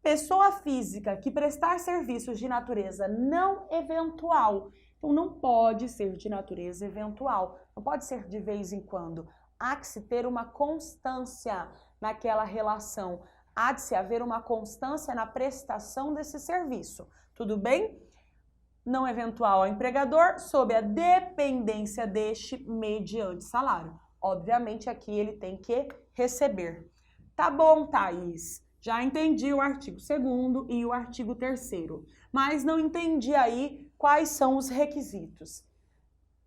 Pessoa física que prestar serviços de natureza não eventual. Então, não pode ser de natureza eventual, não pode ser de vez em quando. Há que se ter uma constância naquela relação, há de se haver uma constância na prestação desse serviço. Tudo bem? Não eventual ao empregador, sob a dependência deste mediante salário. Obviamente, aqui ele tem que receber. Tá bom, Thaís? Já entendi o artigo 2º e o artigo 3º, mas não entendi aí quais são os requisitos.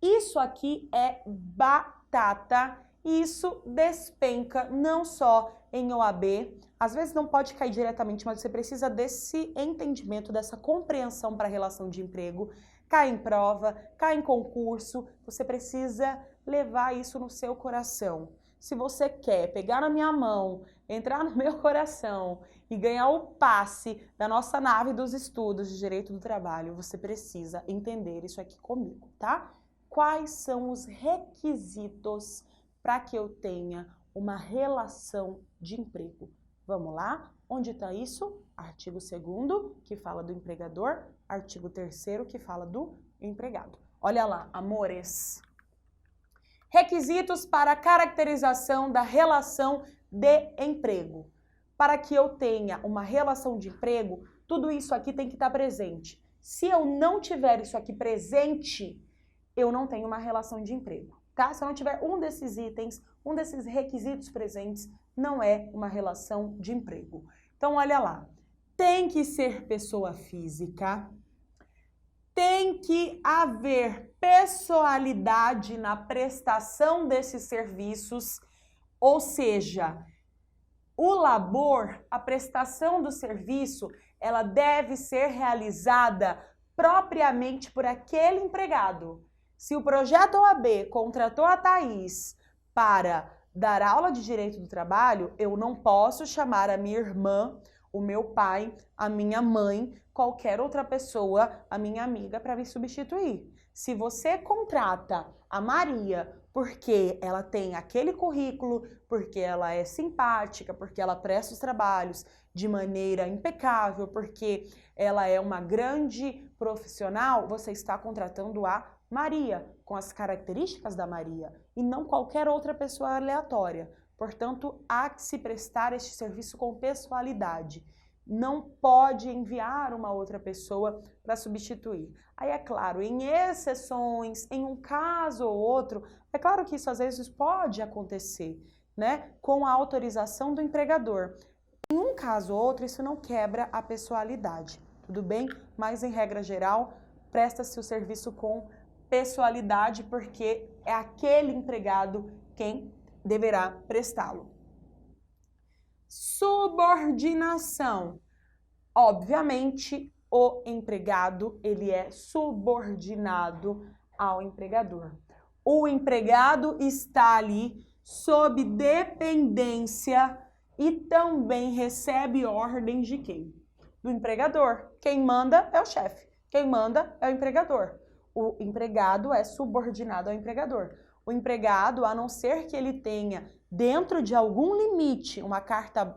Isso aqui é batata, isso despenca não só em OAB, às vezes não pode cair diretamente, mas você precisa desse entendimento, dessa compreensão para a relação de emprego, cai em prova, cai em concurso, você precisa levar isso no seu coração. Se você quer pegar na minha mão, entrar no meu coração e ganhar o passe da nossa nave dos estudos de Direito do Trabalho, você precisa entender isso aqui comigo, tá? Quais são os requisitos para que eu tenha uma relação de emprego? Vamos lá? Onde está isso? Artigo 2º, que fala do empregador, artigo 3º, que fala do empregado. Olha lá, amores. Requisitos para a caracterização da relação de emprego. Para que eu tenha uma relação de emprego, tudo isso aqui tem que estar presente. Se eu não tiver isso aqui presente, eu não tenho uma relação de emprego, tá? Se eu não tiver um desses itens, um desses requisitos presentes, não é uma relação de emprego. Então, olha lá. Tem que ser pessoa física, tem que haver pessoalidade na prestação desses serviços, ou seja, o labor, a prestação do serviço, ela deve ser realizada propriamente por aquele empregado. Se o projeto OAB contratou a Thaís para dar aula de direito do trabalho, eu não posso chamar a minha irmã, o meu pai, a minha mãe, qualquer outra pessoa, a minha amiga, para me substituir. Se você contrata a Maria porque ela tem aquele currículo, porque ela é simpática, porque ela presta os trabalhos de maneira impecável, porque ela é uma grande profissional, você está contratando a Maria, com as características da Maria, e não qualquer outra pessoa aleatória. Portanto, há que se prestar este serviço com pessoalidade. Não pode enviar uma outra pessoa para substituir. Aí é claro, em exceções, em um caso ou outro, é claro que isso às vezes pode acontecer, né? Com a autorização do empregador. Em um caso ou outro, isso não quebra a pessoalidade, tudo bem? Mas em regra geral, presta-se o serviço com pessoalidade porque é aquele empregado quem deverá prestá-lo. Subordinação. Obviamente, o empregado, ele é subordinado ao empregador. O empregado está ali sob dependência e também recebe ordens de quem? Do empregador. Quem manda é o chefe. Quem manda é o empregador. O empregado é subordinado ao empregador. O empregado, a não ser que ele tenha, dentro de algum limite, uma carta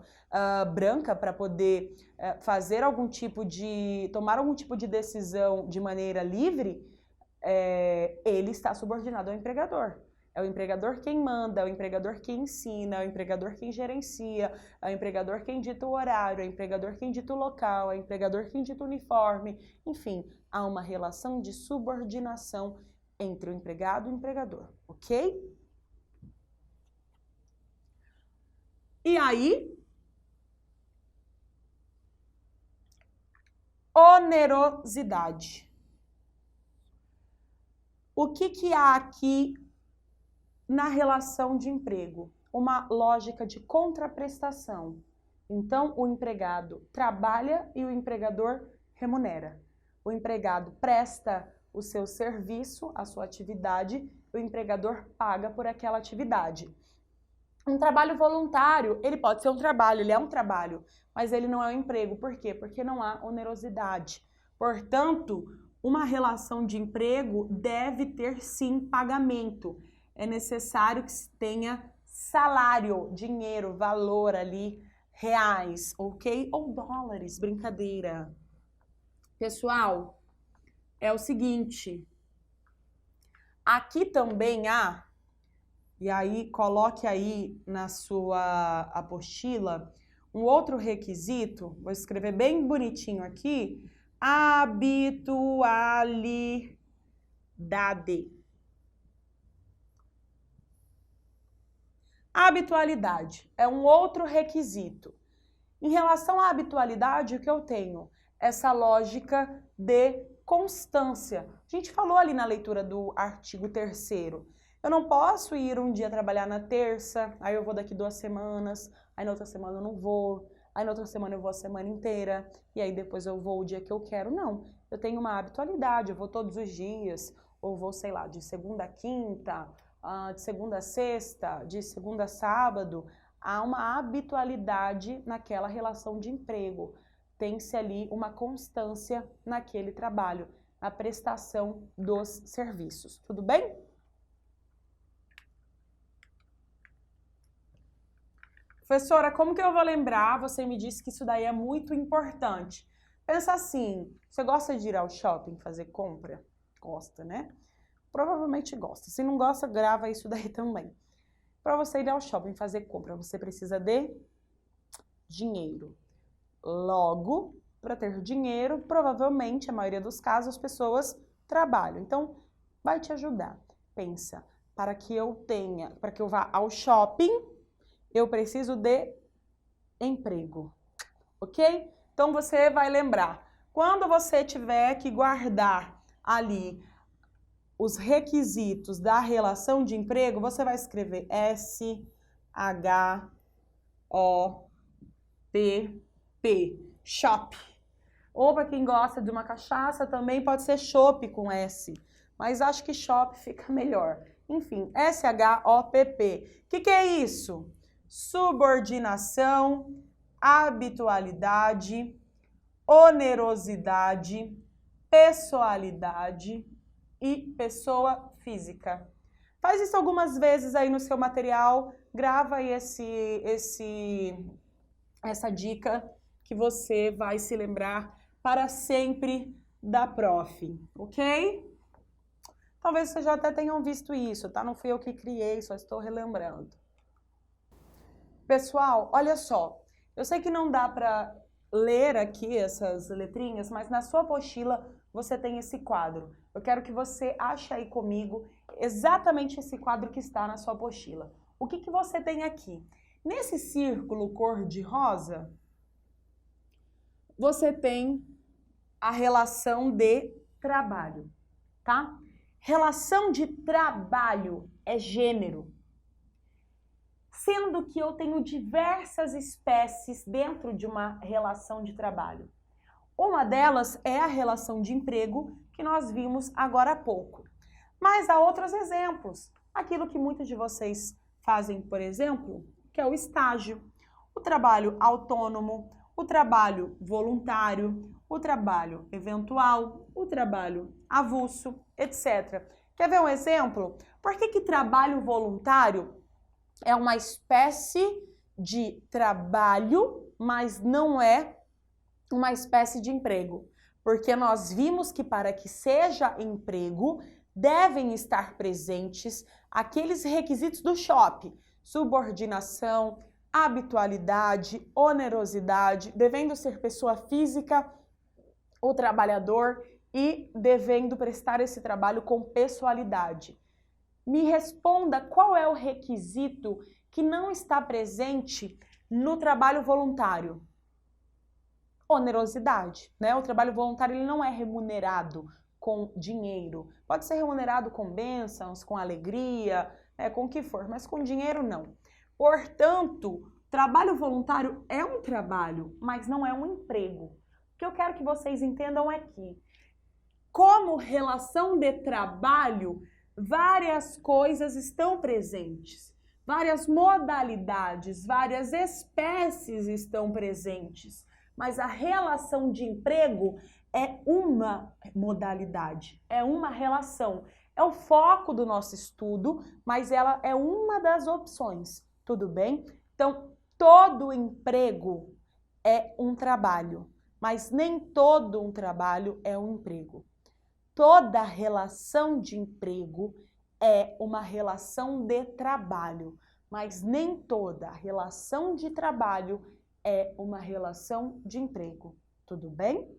branca para poder fazer algum tipo de, tomar algum tipo de decisão de maneira livre, ele está subordinado ao empregador. É o empregador quem manda, é o empregador quem ensina, é o empregador quem gerencia, é o empregador quem dita o horário, é o empregador quem dita o local, é o empregador quem dita o uniforme. Enfim, há uma relação de subordinação entre o empregado e o empregador, ok? E aí, onerosidade. O que há aqui na relação de emprego? Uma lógica de contraprestação. Então, o empregado trabalha e o empregador remunera. O empregado presta o seu serviço, a sua atividade, o empregador paga por aquela atividade. Um trabalho voluntário, ele pode ser um trabalho, ele é um trabalho, mas ele não é um emprego. Por quê? Porque não há onerosidade. Portanto, uma relação de emprego deve ter sim pagamento. É necessário que se tenha salário, dinheiro, valor ali, reais, ok? Ou dólares, brincadeira. Pessoal, é o seguinte, aqui também há, e aí coloque aí na sua apostila, um outro requisito, vou escrever bem bonitinho aqui, habitualidade. Habitualidade é um outro requisito. Em relação à habitualidade, o que eu tenho? Essa lógica de constância. A gente falou ali na leitura do artigo 3º. Eu não posso ir um dia trabalhar na terça, aí eu vou daqui 2 semanas, aí na outra semana eu não vou, aí na outra semana eu vou a semana inteira, e aí depois eu vou o dia que eu quero. Não, eu tenho uma habitualidade, eu vou todos os dias, ou vou, sei lá, de segunda a quinta, de segunda a sexta, de segunda a sábado. Há uma habitualidade naquela relação de emprego. Tem-se ali uma constância naquele trabalho, na prestação dos serviços. Tudo bem? Professora, como que eu vou lembrar? Você me disse que isso daí é muito importante. Pensa assim, você gosta de ir ao shopping fazer compra? Gosta, né? Provavelmente gosta. Se não gosta, grava isso daí também. Para você ir ao shopping fazer compra, você precisa de dinheiro. Logo, para ter dinheiro, provavelmente, a maioria dos casos, as pessoas trabalham. Então, vai te ajudar. Pensa, para que eu vá ao shopping, eu preciso de emprego, ok? Então, você vai lembrar, quando você tiver que guardar ali os requisitos da relação de emprego, você vai escrever S-H-O-P-P, shop. Ou para quem gosta de uma cachaça, também pode ser chopp com S, mas acho que shop fica melhor. Enfim, S-H-O-P-P. O que é isso? Subordinação, habitualidade, onerosidade, pessoalidade e pessoa física. Faz isso algumas vezes aí no seu material, grava aí essa dica que você vai se lembrar para sempre da prof, ok? Talvez vocês já até tenham visto isso, tá? Não fui eu que criei, só estou relembrando. Pessoal, olha só, eu sei que não dá para ler aqui essas letrinhas, mas na sua apostila você tem esse quadro. Eu quero que você ache aí comigo exatamente esse quadro que está na sua apostila. O que que você tem aqui? Nesse círculo cor de rosa, você tem a relação de trabalho, tá? Relação de trabalho é gênero. Sendo que eu tenho diversas espécies dentro de uma relação de trabalho. Uma delas é a relação de emprego que nós vimos agora há pouco. Mas há outros exemplos. Aquilo que muitos de vocês fazem, por exemplo, que é o estágio, o trabalho autônomo, o trabalho voluntário, o trabalho eventual, o trabalho avulso, etc. Quer ver um exemplo? Por que trabalho voluntário é uma espécie de trabalho, mas não é uma espécie de emprego? Porque nós vimos que para que seja emprego, devem estar presentes aqueles requisitos do SHOP: subordinação, habitualidade, onerosidade, devendo ser pessoa física ou trabalhador e devendo prestar esse trabalho com pessoalidade. Me responda qual é o requisito que não está presente no trabalho voluntário. Onerosidade, né? O trabalho voluntário ele não é remunerado com dinheiro. Pode ser remunerado com bênçãos, com alegria, com o que for, mas com dinheiro não. Portanto, trabalho voluntário é um trabalho, mas não é um emprego. O que eu quero que vocês entendam é que, como relação de trabalho, várias coisas estão presentes, várias modalidades, várias espécies estão presentes, mas a relação de emprego é uma modalidade, é uma relação, é o foco do nosso estudo, mas ela é uma das opções, tudo bem? Então, todo emprego é um trabalho, mas nem todo um trabalho é um emprego. Toda relação de emprego é uma relação de trabalho, mas nem toda relação de trabalho é uma relação de emprego. Tudo bem?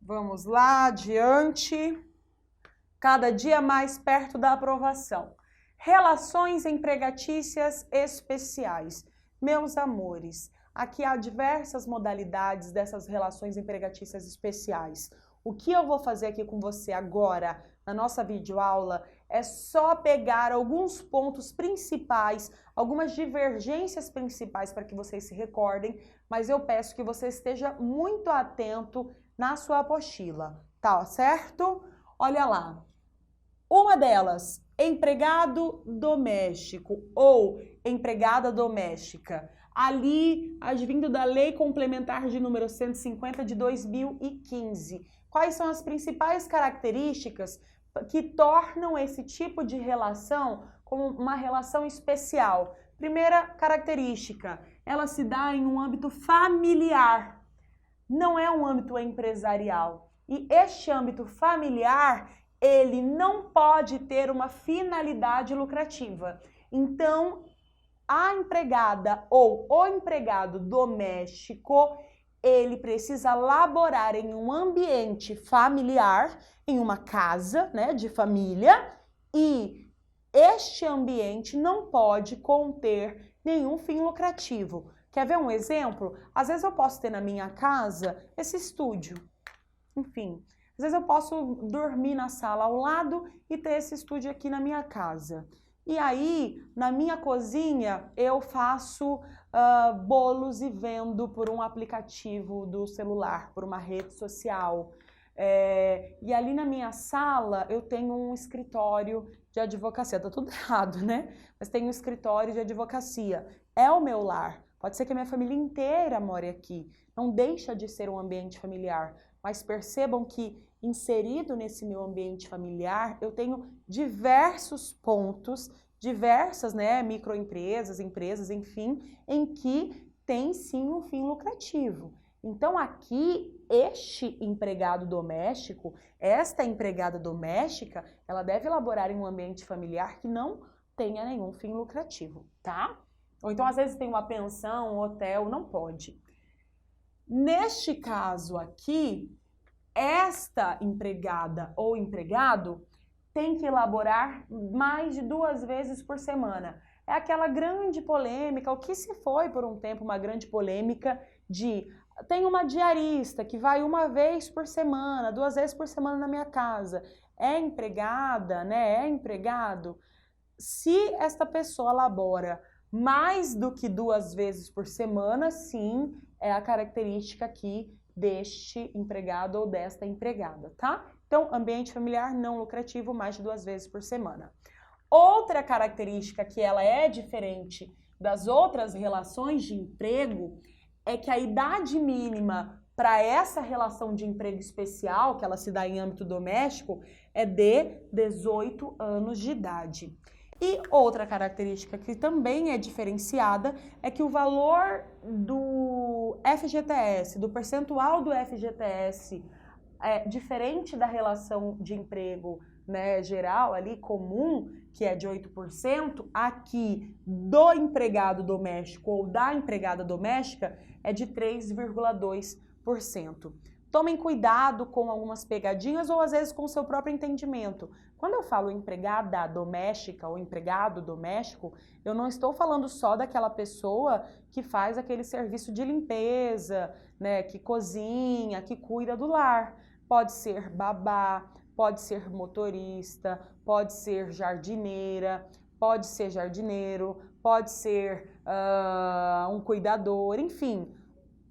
Vamos lá, adiante. Cada dia mais perto da aprovação. Relações empregatícias especiais. Meus amores, aqui há diversas modalidades dessas relações empregatícias especiais. O que eu vou fazer aqui com você agora, na nossa videoaula, é só pegar alguns pontos principais, algumas divergências principais para que vocês se recordem, mas eu peço que você esteja muito atento na sua apostila, tá certo? Olha lá. Uma delas, empregado doméstico ou empregada doméstica, ali advindo da Lei Complementar de número 150 de 2015. Quais são as principais características que tornam esse tipo de relação como uma relação especial? Primeira característica, ela se dá em um âmbito familiar, não é um âmbito empresarial. E este âmbito familiar, ele não pode ter uma finalidade lucrativa. Então, a empregada ou o empregado doméstico, ele precisa laborar em um ambiente familiar, em uma casa, né, de família, e este ambiente não pode conter nenhum fim lucrativo. Quer ver um exemplo? Às vezes eu posso ter na minha casa esse estúdio. Enfim, às vezes eu posso dormir na sala ao lado e ter esse estúdio aqui na minha casa. E aí, na minha cozinha, eu faço bolos e vendo por um aplicativo do celular, por uma rede social. E ali na minha sala, eu tenho um escritório de advocacia. Tá tudo errado, né? Mas tem um escritório de advocacia. É o meu lar. Pode ser que a minha família inteira more aqui. Não deixa de ser um ambiente familiar. Mas percebam que, inserido nesse meu ambiente familiar, eu tenho diversos pontos, diversas, né, microempresas, empresas, enfim, em que tem sim um fim lucrativo. Então aqui, este empregado doméstico, esta empregada doméstica, ela deve elaborar em um ambiente familiar que não tenha nenhum fim lucrativo, tá? Ou então às vezes tem uma pensão, um hotel, não pode. Neste caso aqui, esta empregada ou empregado tem que elaborar mais de 2 vezes por semana. É aquela grande polêmica, o que se foi por um tempo uma grande polêmica de tem uma diarista que vai 1 vez por semana, 2 vezes por semana na minha casa. É empregada, né? É empregado. Se esta pessoa labora mais do que 2 vezes por semana, sim, é a característica aqui deste empregado ou desta empregada, tá? Então, ambiente familiar não lucrativo, mais de 2 vezes por semana. Outra característica que ela é diferente das outras relações de emprego é que a idade mínima para essa relação de emprego especial, que ela se dá em âmbito doméstico, é de 18 anos de idade. E outra característica que também é diferenciada é que o valor do FGTS, do percentual do FGTS, diferente da relação de emprego, né, geral, ali comum, que é de 8%, aqui do empregado doméstico ou da empregada doméstica é de 3,2%. Tomem cuidado com algumas pegadinhas ou às vezes com o seu próprio entendimento. Quando eu falo empregada doméstica ou empregado doméstico, eu não estou falando só daquela pessoa que faz aquele serviço de limpeza, né, que cozinha, que cuida do lar. Pode ser babá, pode ser motorista, pode ser jardineira, pode ser jardineiro, pode ser um cuidador, enfim.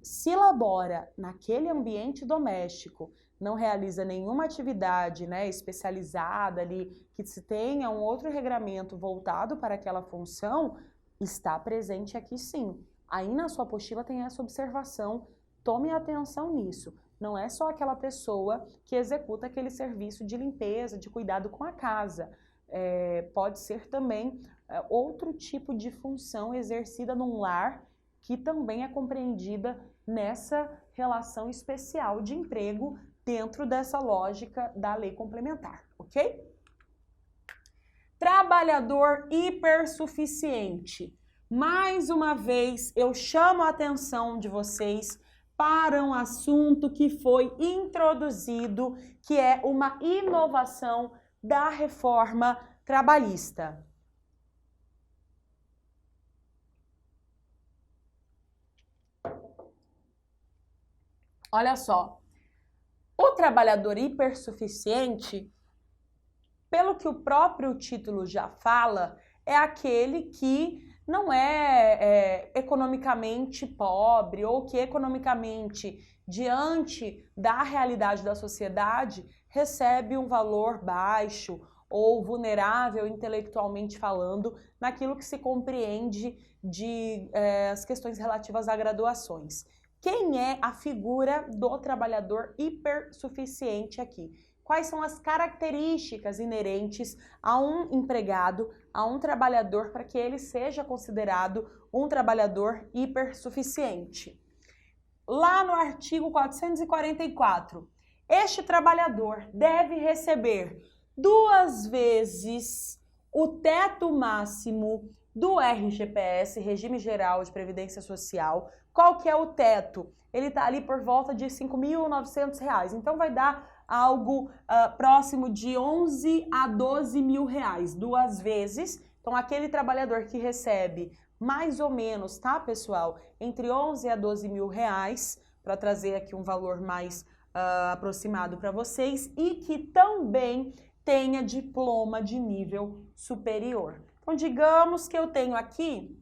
Se labora naquele ambiente doméstico, não realiza nenhuma atividade, né, especializada ali, que se tenha um outro regramento voltado para aquela função, está presente aqui sim. Aí na sua apostila tem essa observação, tome atenção nisso. Não é só aquela pessoa que executa aquele serviço de limpeza, de cuidado com a casa. Pode ser também outro tipo de função exercida num lar que também é compreendida nessa relação especial de emprego dentro dessa lógica da lei complementar, ok? Trabalhador hipersuficiente. Mais uma vez, eu chamo a atenção de vocês para um assunto que foi introduzido, que é uma inovação da reforma trabalhista. Olha só, o trabalhador hipersuficiente, pelo que o próprio título já fala, é aquele que não é economicamente pobre ou que economicamente, diante da realidade da sociedade, recebe um valor baixo ou vulnerável intelectualmente falando naquilo que se compreende de as questões relativas a graduações. Quem é a figura do trabalhador hipersuficiente aqui? quais são as características inerentes a um empregado, a um trabalhador, para que ele seja considerado um trabalhador hipersuficiente. Lá no artigo 444, este trabalhador deve receber 2 vezes o teto máximo do RGPS, Regime Geral de Previdência Social. Qual que é o teto? Ele está ali por volta de R$ 5.900, então vai dar algo próximo de 11 a 12 mil reais, 2 vezes. Então, aquele trabalhador que recebe mais ou menos, tá, pessoal, entre 11 a 12 mil reais, para trazer aqui um valor mais aproximado para vocês, e que também tenha diploma de nível superior. Então, digamos que eu tenho aqui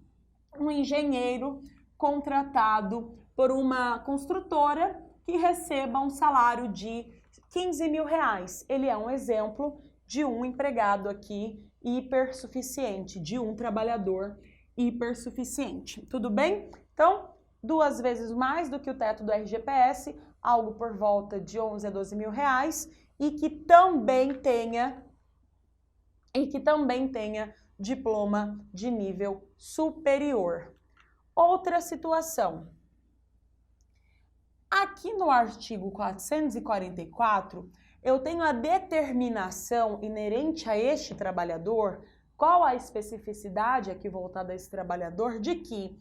um engenheiro contratado por uma construtora que receba um salário de 15 mil reais. Ele é um exemplo de um empregado aqui hipersuficiente, de um trabalhador hipersuficiente. Tudo bem? Então, 2 vezes mais do que o teto do RGPS, algo por volta de 11 a 12 mil reais, e que também tenha diploma de nível superior. Outra situação. Aqui no artigo 444, eu tenho a determinação inerente a este trabalhador, qual a especificidade aqui voltada a esse trabalhador, de que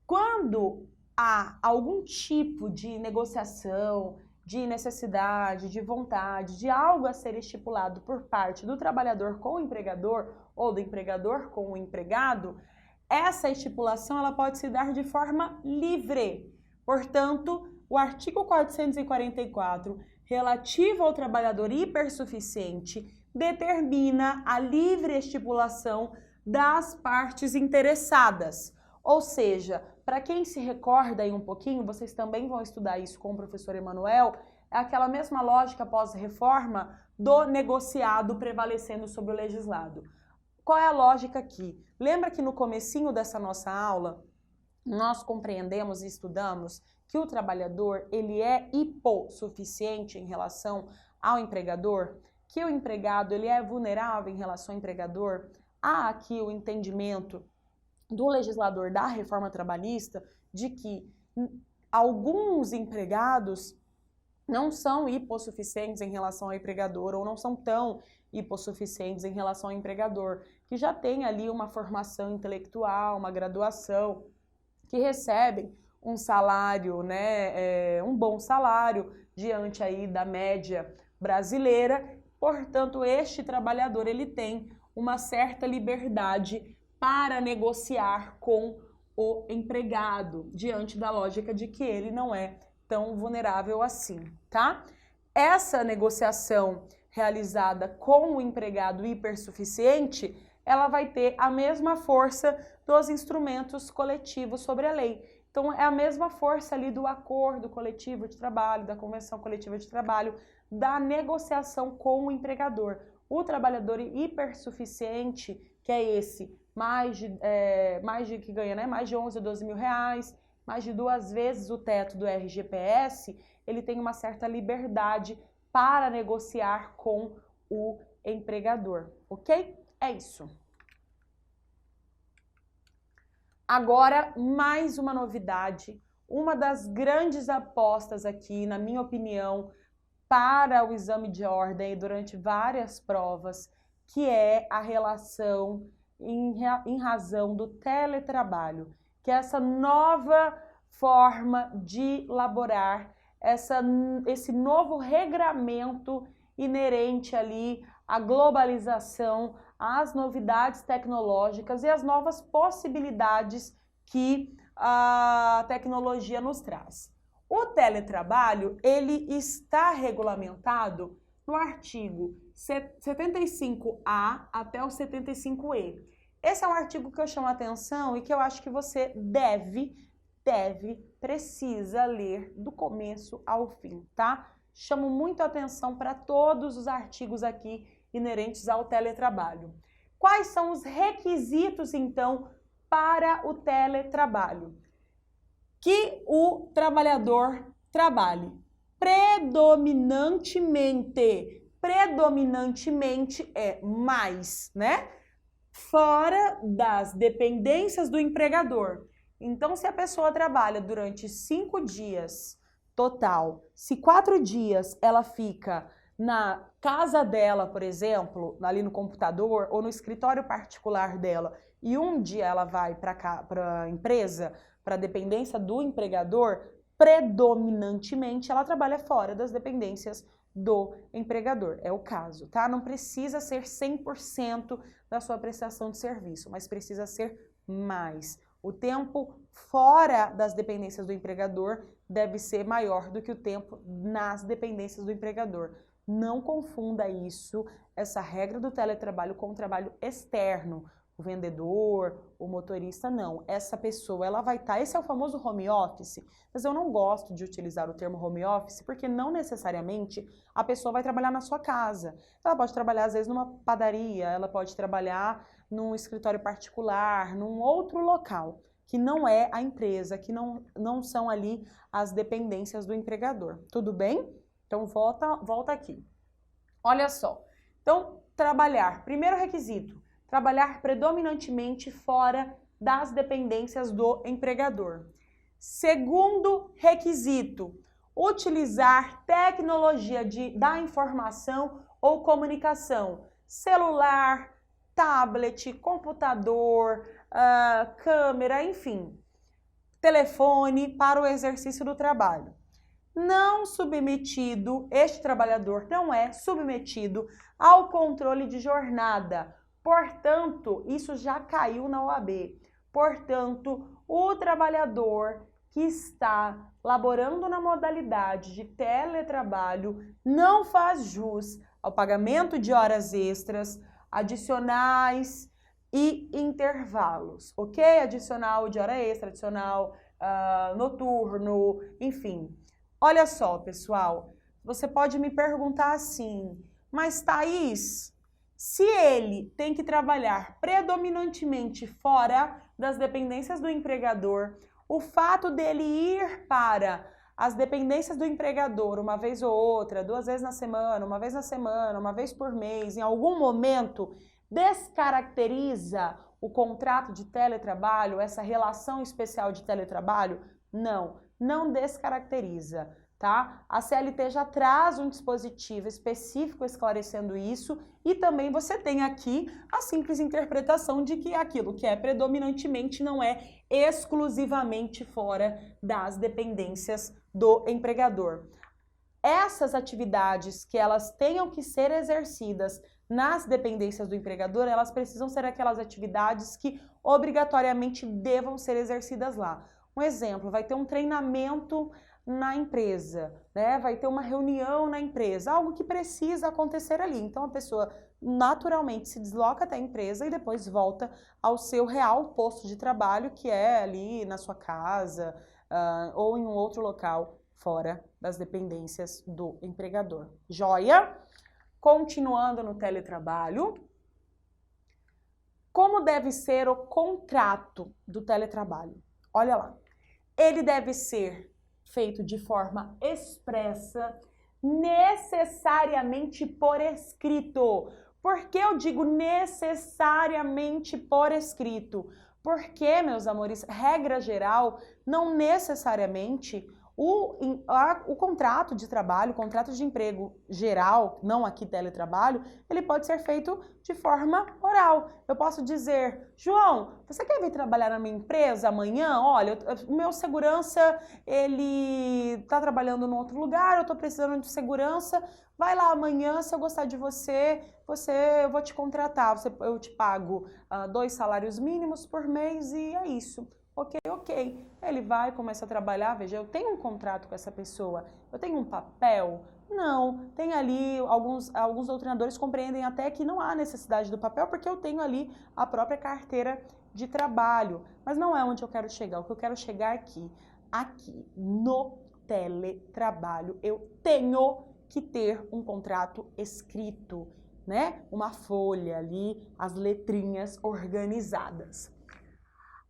quando há algum tipo de negociação, de necessidade, de vontade, de algo a ser estipulado por parte do trabalhador com o empregador ou do empregador com o empregado, essa estipulação ela pode se dar de forma livre. Portanto, o artigo 444, relativo ao trabalhador hipersuficiente, determina a livre estipulação das partes interessadas. Ou seja, para quem se recorda aí um pouquinho, vocês também vão estudar isso com o professor Emanuel, é aquela mesma lógica pós-reforma do negociado prevalecendo sobre o legislado. Qual é a lógica aqui? Lembra que no comecinho dessa nossa aula, nós compreendemos e estudamos que o trabalhador ele é hipossuficiente em relação ao empregador, que o empregado ele é vulnerável em relação ao empregador. Há aqui o entendimento do legislador da reforma trabalhista de que alguns empregados não são hipossuficientes em relação ao empregador ou não são tão hipossuficientes em relação ao empregador, que já tem ali uma formação intelectual, uma graduação, que recebem um salário, né, um bom salário diante aí da média brasileira. Portanto, este trabalhador ele tem uma certa liberdade para negociar com o empregado, diante da lógica de que ele não é tão vulnerável assim, tá? Essa negociação realizada com o empregado hipersuficiente, ela vai ter a mesma força dos instrumentos coletivos sobre a lei. Então, é a mesma força ali do acordo coletivo de trabalho, da convenção coletiva de trabalho, da negociação com o empregador. O trabalhador hipersuficiente, que é esse, mais de que ganha, né? Mais de 11 ou 12 mil reais, mais de 2 vezes o teto do RGPS, ele tem uma certa liberdade para negociar com o empregador, ok? É isso. Agora, mais uma novidade, uma das grandes apostas aqui, na minha opinião, para o exame de ordem durante várias provas, que é a relação em razão do teletrabalho, que é essa nova forma de laborar, esse novo regramento inerente ali à globalização, às novidades tecnológicas e às novas possibilidades que a tecnologia nos traz. O teletrabalho, ele está regulamentado no artigo 75A até o 75E. Esse é um artigo que eu chamo a atenção e que eu acho que você precisa ler do começo ao fim, tá? Chamo muito a atenção para todos os artigos aqui inerentes ao teletrabalho. Quais são os requisitos, então, para o teletrabalho? Que o trabalhador trabalhe predominantemente predominantemente é mais, né? Fora das dependências do empregador. Então, se a pessoa trabalha durante 5 dias total, se 4 dias ela fica na casa dela, por exemplo, ali no computador ou no escritório particular dela, e um dia ela vai para a empresa, para a dependência do empregador, predominantemente ela trabalha fora das dependências do empregador. É o caso, tá? Não precisa ser 100% da sua prestação de serviço, mas precisa ser mais. O tempo fora das dependências do empregador deve ser maior do que o tempo nas dependências do empregador. Não confunda isso, essa regra do teletrabalho com o trabalho externo. O vendedor, o motorista, não. Essa pessoa, ela vai estar... Esse é o famoso home office, mas eu não gosto de utilizar o termo home office porque não necessariamente a pessoa vai trabalhar na sua casa. Ela pode trabalhar, às vezes, numa padaria, ela pode trabalhar num escritório particular, num outro local, que não é a empresa, que não são ali as dependências do empregador. Tudo bem? Então, volta aqui. Olha só. Então, trabalhar. Primeiro requisito. Trabalhar predominantemente fora das dependências do empregador. Segundo requisito, utilizar tecnologia da informação ou comunicação, celular, tablet, computador, câmera, enfim, telefone para o exercício do trabalho. Não submetido, este trabalhador não é submetido ao controle de jornada. Portanto, isso já caiu na OAB. Portanto, o trabalhador que está laborando na modalidade de teletrabalho não faz jus ao pagamento de horas extras, adicionais e intervalos, ok? Adicional de hora extra, adicional noturno, enfim. Olha só, pessoal, você pode me perguntar assim, mas Thaís, se ele tem que trabalhar predominantemente fora das dependências do empregador, o fato dele ir para as dependências do empregador uma vez ou outra, 2 vezes na semana, uma vez por mês, em algum momento, descaracteriza o contrato de teletrabalho, essa relação especial de teletrabalho? Não, não descaracteriza. Tá? A CLT já traz um dispositivo específico esclarecendo isso e também você tem aqui a simples interpretação de que aquilo que é predominantemente não é exclusivamente fora das dependências do empregador. Essas atividades que elas tenham que ser exercidas nas dependências do empregador, elas precisam ser aquelas atividades que obrigatoriamente devam ser exercidas lá. Um exemplo, vai ter um treinamento na empresa, né? Vai ter uma reunião na empresa, algo que precisa acontecer ali. Então, a pessoa naturalmente se desloca até a empresa e depois volta ao seu real posto de trabalho, que é ali na sua casa ou em um outro local fora das dependências do empregador. Joia? Continuando no teletrabalho, como deve ser o contrato do teletrabalho? Olha lá, ele deve ser feito de forma expressa, necessariamente por escrito. Por que eu digo necessariamente por escrito? Porque, meus amores, regra geral, não necessariamente o contrato de trabalho, o contrato de emprego geral, não aqui teletrabalho, ele pode ser feito de forma oral. Eu posso dizer, João, você quer vir trabalhar na minha empresa amanhã? Olha, o meu segurança, ele tá trabalhando em outro lugar, eu tô precisando de segurança, vai lá amanhã, se eu gostar de você, eu vou te contratar, eu te pago 2 salários mínimos por mês e é isso. Ok. Ele vai, começa a trabalhar, veja, eu tenho um contrato com essa pessoa, eu tenho um papel? Não, tem ali, alguns doutrinadores compreendem até que não há necessidade do papel, porque eu tenho ali a própria carteira de trabalho, mas não é onde eu quero chegar, o que eu quero chegar aqui no teletrabalho, eu tenho que ter um contrato escrito, né? Uma folha ali, as letrinhas organizadas.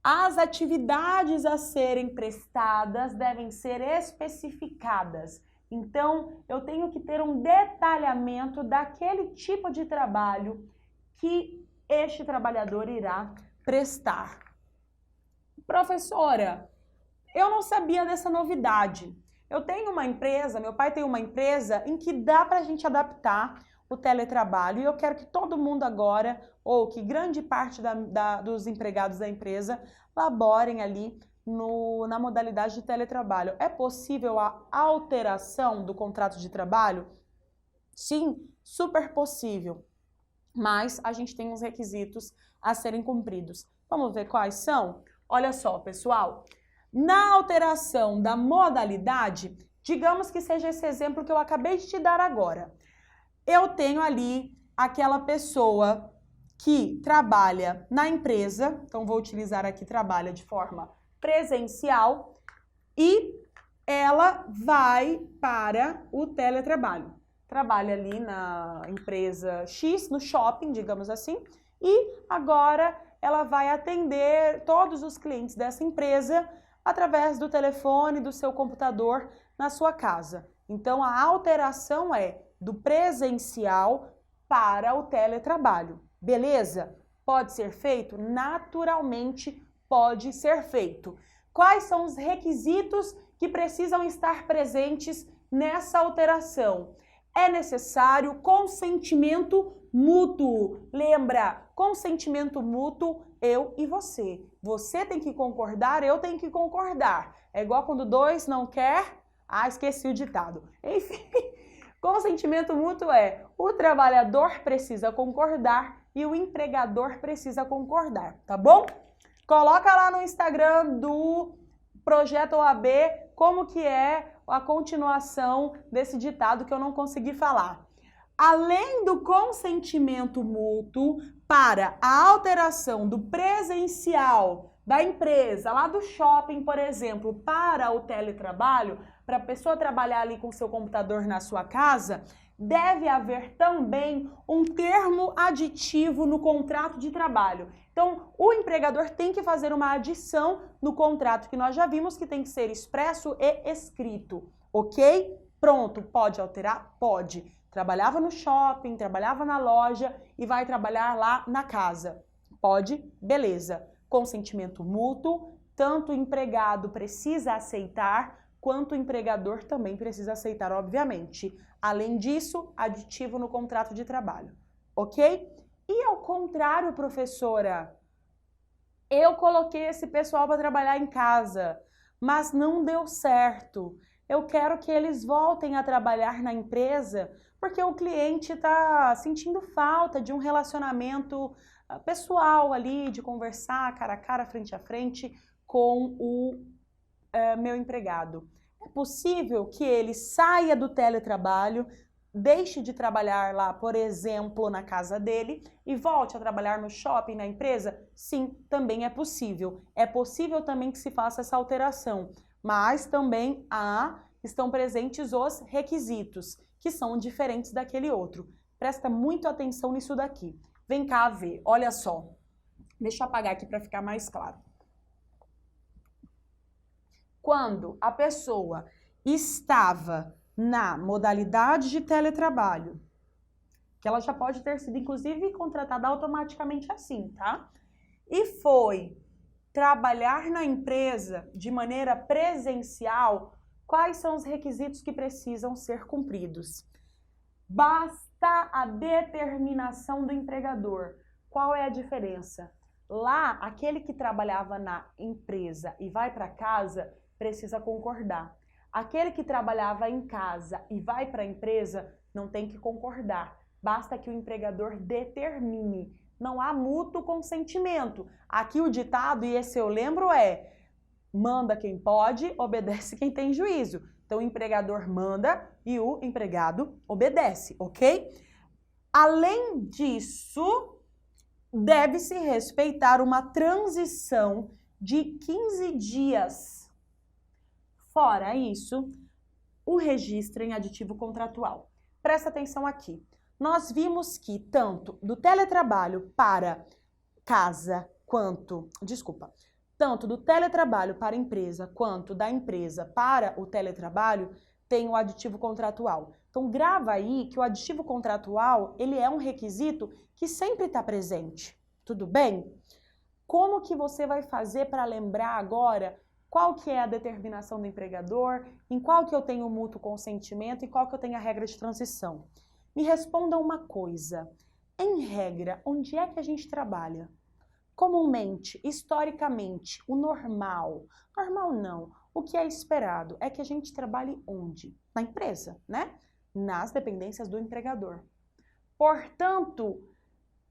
As atividades a serem prestadas devem ser especificadas. Então, eu tenho que ter um detalhamento daquele tipo de trabalho que este trabalhador irá prestar. Professora, eu não sabia dessa novidade. Eu tenho uma empresa, meu pai tem uma empresa em que dá para a gente adaptar o teletrabalho e eu quero que todo mundo agora, ou que grande parte dos empregados da empresa, laborem ali na modalidade de teletrabalho. É possível a alteração do contrato de trabalho? Sim, super possível, mas a gente tem uns requisitos a serem cumpridos. Vamos ver quais são? Olha só, pessoal. Na alteração da modalidade, digamos que seja esse exemplo que eu acabei de te dar agora. Eu tenho ali aquela pessoa que trabalha na empresa, então vou utilizar aqui trabalha de forma presencial e ela vai para o teletrabalho. Trabalha ali na empresa X, no shopping, digamos assim, e agora ela vai atender todos os clientes dessa empresa através do telefone, do seu computador na sua casa. Então, a alteração é do presencial para o teletrabalho. Beleza? Pode ser feito? Naturalmente pode ser feito. Quais são os requisitos que precisam estar presentes nessa alteração? É necessário consentimento mútuo. Lembra, consentimento mútuo, eu e você. Você tem que concordar, eu tenho que concordar. É igual quando dois não quer... Ah, esqueci o ditado. Enfim, consentimento mútuo é o trabalhador precisa concordar e o empregador precisa concordar, tá bom? Coloca lá no Instagram do Projeto OAB como que é a continuação desse ditado que eu não consegui falar. Além do consentimento mútuo para a alteração do presencial da empresa, lá do shopping, por exemplo, para o teletrabalho, para a pessoa trabalhar ali com seu computador na sua casa, deve haver também um termo aditivo no contrato de trabalho. Então, o empregador tem que fazer uma adição no contrato que nós já vimos que tem que ser expresso e escrito, ok? Pronto, pode alterar? Pode. Trabalhava no shopping, trabalhava na loja e vai trabalhar lá na casa. Pode? Beleza. Consentimento mútuo, tanto o empregado precisa aceitar, quanto o empregador também precisa aceitar, obviamente. Além disso, aditivo no contrato de trabalho, ok? E ao contrário, professora, eu coloquei esse pessoal para trabalhar em casa, mas não deu certo. Eu quero que eles voltem a trabalhar na empresa porque o cliente está sentindo falta de um relacionamento pessoal ali, de conversar cara a cara, frente a frente com o meu empregado. É possível que ele saia do teletrabalho, deixe de trabalhar lá, por exemplo, na casa dele e volte a trabalhar no shopping, na empresa? Sim, também é possível. É possível também que se faça essa alteração, mas também estão presentes os requisitos, que são diferentes daquele outro. Presta muito atenção nisso daqui. Vem cá ver, olha só. Deixa eu apagar aqui para ficar mais claro. Quando a pessoa estava na modalidade de teletrabalho, que ela já pode ter sido, inclusive, contratada automaticamente assim, tá? E foi trabalhar na empresa de maneira presencial, quais são os requisitos que precisam ser cumpridos? Basta a determinação do empregador. Qual é a diferença? Lá, aquele que trabalhava na empresa e vai para casa precisa concordar. Aquele que trabalhava em casa e vai para a empresa não tem que concordar. Basta que o empregador determine. Não há mútuo consentimento. Aqui o ditado, e esse eu lembro, é: manda quem pode, obedece quem tem juízo. Então o empregador manda e o empregado obedece, ok? Além disso, deve-se respeitar uma transição de 15 dias. Fora isso, o registro em aditivo contratual. Presta atenção aqui. Nós vimos que tanto do teletrabalho para casa tanto do teletrabalho para a empresa quanto da empresa para o teletrabalho, tem o aditivo contratual. Então, grava aí que o aditivo contratual, ele é um requisito que sempre está presente. Tudo bem? Como que você vai fazer para lembrar agora qual que é a determinação do empregador, em qual que eu tenho o mútuo consentimento e qual que eu tenho a regra de transição? Me responda uma coisa. Em regra, onde é que a gente trabalha? Comumente, historicamente, o normal não, o que é esperado é que a gente trabalhe onde? Na empresa, né? Nas dependências do empregador. Portanto,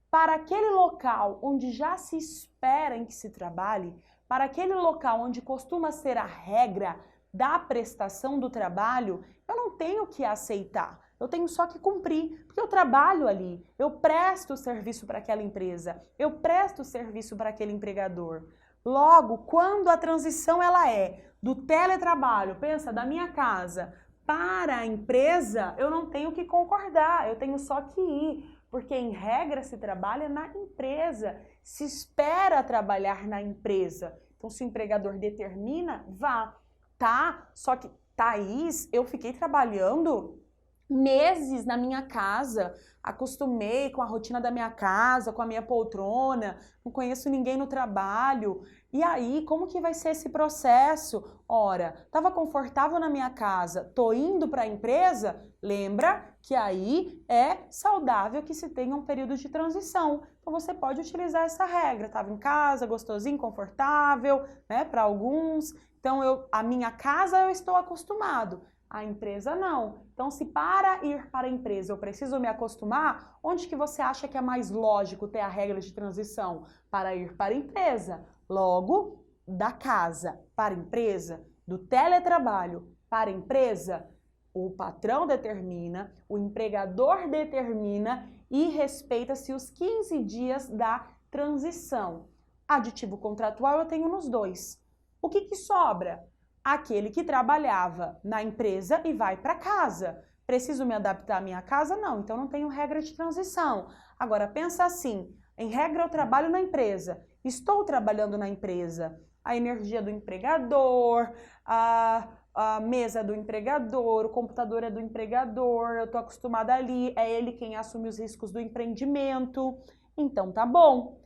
para aquele local onde já se espera em que se trabalhe, para aquele local onde costuma ser a regra da prestação do trabalho, eu não tenho que aceitar. Eu tenho só que cumprir, porque eu trabalho ali, eu presto serviço para aquela empresa, eu presto serviço para aquele empregador. Logo, quando a transição ela é do teletrabalho, pensa, da minha casa para a empresa, eu não tenho que concordar, eu tenho só que ir, porque em regra se trabalha na empresa, se espera trabalhar na empresa. Então, se o empregador determina, vá, tá? Só que, Thaís, eu fiquei trabalhando meses na minha casa, acostumei com a rotina da minha casa, com a minha poltrona, não conheço ninguém no trabalho. E aí, como que vai ser esse processo? Ora, estava confortável na minha casa, tô indo para a empresa? Lembra que aí é saudável que se tenha um período de transição. Então você pode utilizar essa regra. Estava em casa, gostosinho, confortável, né, para alguns. Então a minha casa eu estou acostumado. A empresa não. Então, se para ir para a empresa eu preciso me acostumar, onde que você acha que é mais lógico ter a regra de transição? Para ir para a empresa. Logo, da casa para a empresa, do teletrabalho para a empresa, o patrão determina, o empregador determina e respeita-se os 15 dias da transição. Aditivo contratual eu tenho nos dois. O que sobra? Aquele que trabalhava na empresa e vai para casa. Preciso me adaptar à minha casa? Não, então não tenho regra de transição. Agora, pensa assim, em regra eu trabalho na empresa, estou trabalhando na empresa, a energia do empregador, a mesa do empregador, o computador é do empregador, eu estou acostumada ali, é ele quem assume os riscos do empreendimento, então tá bom.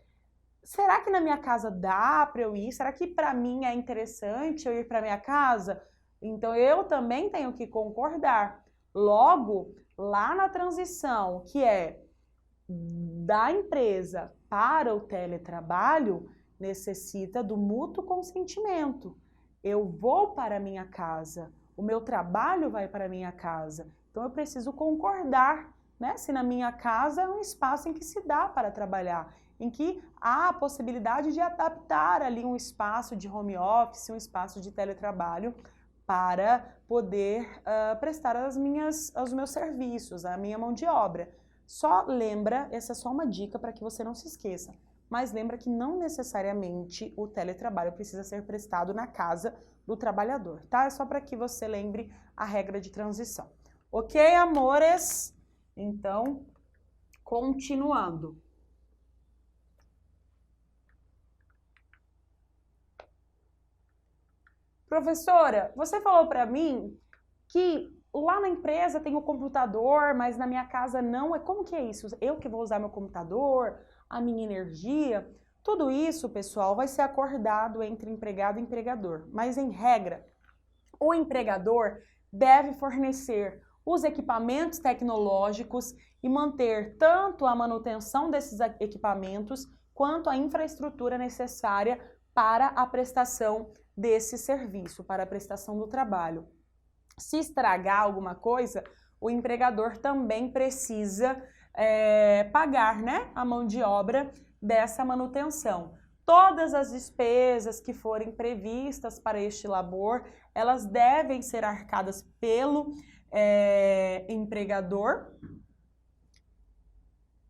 Será que na minha casa dá para eu ir? Será que para mim é interessante eu ir para minha casa? Então eu também tenho que concordar. Logo, lá na transição, que é da empresa para o teletrabalho, necessita do mútuo consentimento. Eu vou para a minha casa, o meu trabalho vai para a minha casa. Então eu preciso concordar, né? Se na minha casa é um espaço em que se dá para trabalhar, em que há a possibilidade de adaptar ali um espaço de home office, um espaço de teletrabalho para poder prestar os meus serviços, a minha mão de obra. Só lembra, essa é só uma dica para que você não se esqueça, mas lembra que não necessariamente o teletrabalho precisa ser prestado na casa do trabalhador, tá? É só para que você lembre a regra de transição. Ok, amores? Então, continuando. Professora, você falou para mim que lá na empresa tem o computador, mas na minha casa não. Como que é isso? Eu que vou usar meu computador, a minha energia? Tudo isso, pessoal, vai ser acordado entre empregado e empregador. Mas, em regra, o empregador deve fornecer os equipamentos tecnológicos e manter tanto a manutenção desses equipamentos quanto a infraestrutura necessária para a prestação desse serviço, para a prestação do trabalho. Se estragar alguma coisa, o empregador também precisa pagar, né, a mão de obra dessa manutenção. Todas as despesas que forem previstas para este labor, elas devem ser arcadas pelo empregador.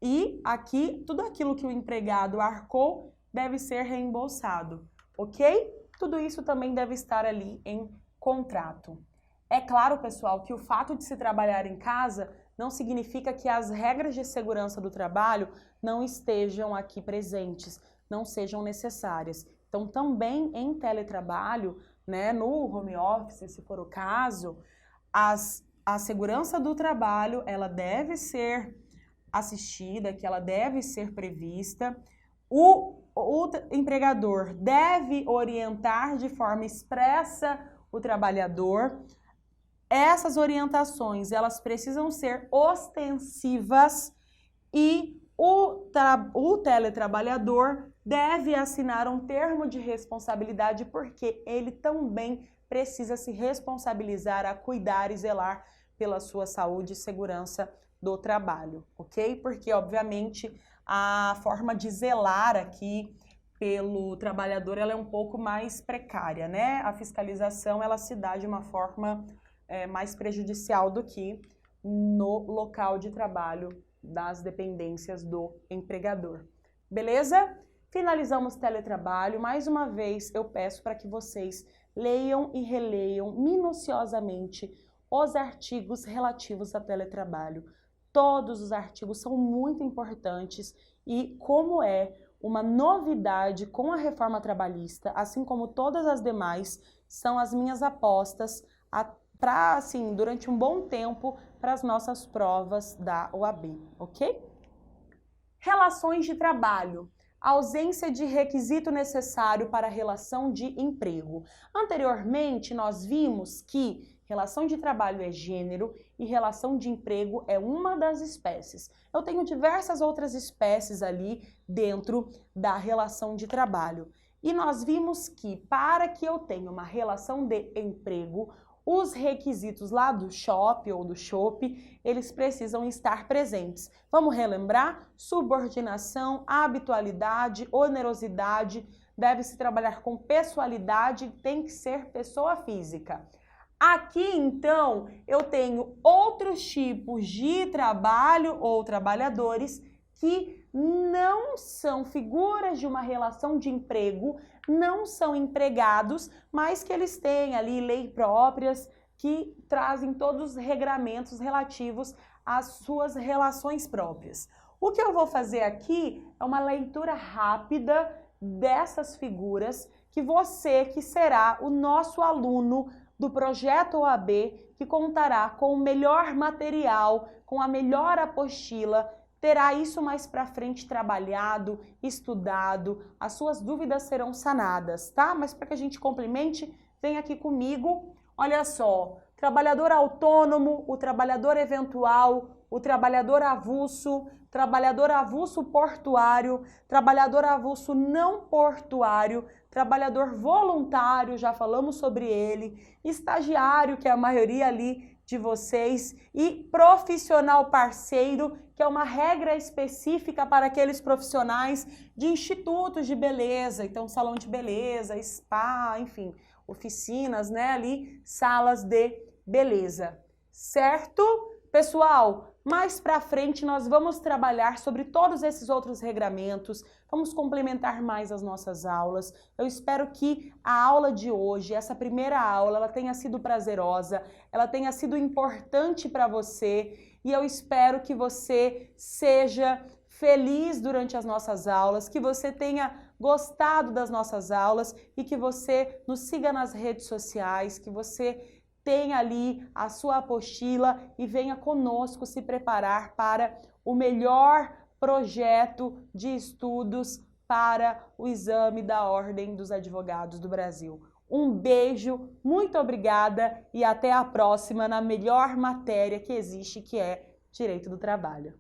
E aqui, tudo aquilo que o empregado arcou deve ser reembolsado, ok? Tudo isso também deve estar ali em contrato. É claro, pessoal, que o fato de se trabalhar em casa não significa que as regras de segurança do trabalho não estejam aqui presentes, não sejam necessárias. Então, também em teletrabalho, né, no home office, se for o caso, a segurança do trabalho, ela deve ser assistida, que ela deve ser prevista. O empregador deve orientar de forma expressa o trabalhador. Essas orientações, elas precisam ser ostensivas e o teletrabalhador deve assinar um termo de responsabilidade porque ele também precisa se responsabilizar a cuidar e zelar pela sua saúde e segurança do trabalho, ok? Porque, obviamente, a forma de zelar aqui pelo trabalhador, ela é um pouco mais precária, né? A fiscalização, ela se dá de uma forma mais prejudicial do que no local de trabalho das dependências do empregador. Beleza? Finalizamos o teletrabalho. Mais uma vez, eu peço para que vocês leiam e releiam minuciosamente os artigos relativos a teletrabalho. Todos os artigos são muito importantes e, como é uma novidade com a reforma trabalhista, assim como todas as demais, são as minhas apostas para, assim, durante um bom tempo, para as nossas provas da OAB, ok? Relações de trabalho. Ausência de requisito necessário para a relação de emprego. Anteriormente, nós vimos que relação de trabalho é gênero e relação de emprego é uma das espécies. Eu tenho diversas outras espécies ali dentro da relação de trabalho. E nós vimos que para que eu tenha uma relação de emprego, os requisitos lá do SHOP ou do SHOP, eles precisam estar presentes. Vamos relembrar? Subordinação, habitualidade, onerosidade, deve-se trabalhar com pessoalidade, tem que ser pessoa física. Aqui, então, eu tenho outros tipos de trabalho ou trabalhadores que não são figuras de uma relação de emprego, não são empregados, mas que eles têm ali leis próprias que trazem todos os regramentos relativos às suas relações próprias. O que eu vou fazer aqui é uma leitura rápida dessas figuras que você, que será o nosso aluno do projeto OAB, que contará com o melhor material, com a melhor apostila, terá isso mais para frente trabalhado, estudado, as suas dúvidas serão sanadas, tá? Mas para que a gente complemente, vem aqui comigo. Olha só, trabalhador autônomo, o trabalhador eventual, o trabalhador avulso portuário, trabalhador avulso não portuário, trabalhador voluntário, já falamos sobre ele, estagiário, que é a maioria ali de vocês, e profissional parceiro, que é uma regra específica para aqueles profissionais de institutos de beleza, então salão de beleza, spa, enfim, oficinas, né, ali, salas de beleza, certo? Pessoal, mais para frente nós vamos trabalhar sobre todos esses outros regramentos, vamos complementar mais as nossas aulas. Eu espero que a aula de hoje, essa primeira aula, ela tenha sido prazerosa, ela tenha sido importante para você e eu espero que você seja feliz durante as nossas aulas, que você tenha gostado das nossas aulas e que você nos siga nas redes sociais, que você tenha ali a sua apostila e venha conosco se preparar para o melhor projeto de estudos para o exame da Ordem dos Advogados do Brasil. Um beijo, muito obrigada e até a próxima na melhor matéria que existe, que é Direito do Trabalho.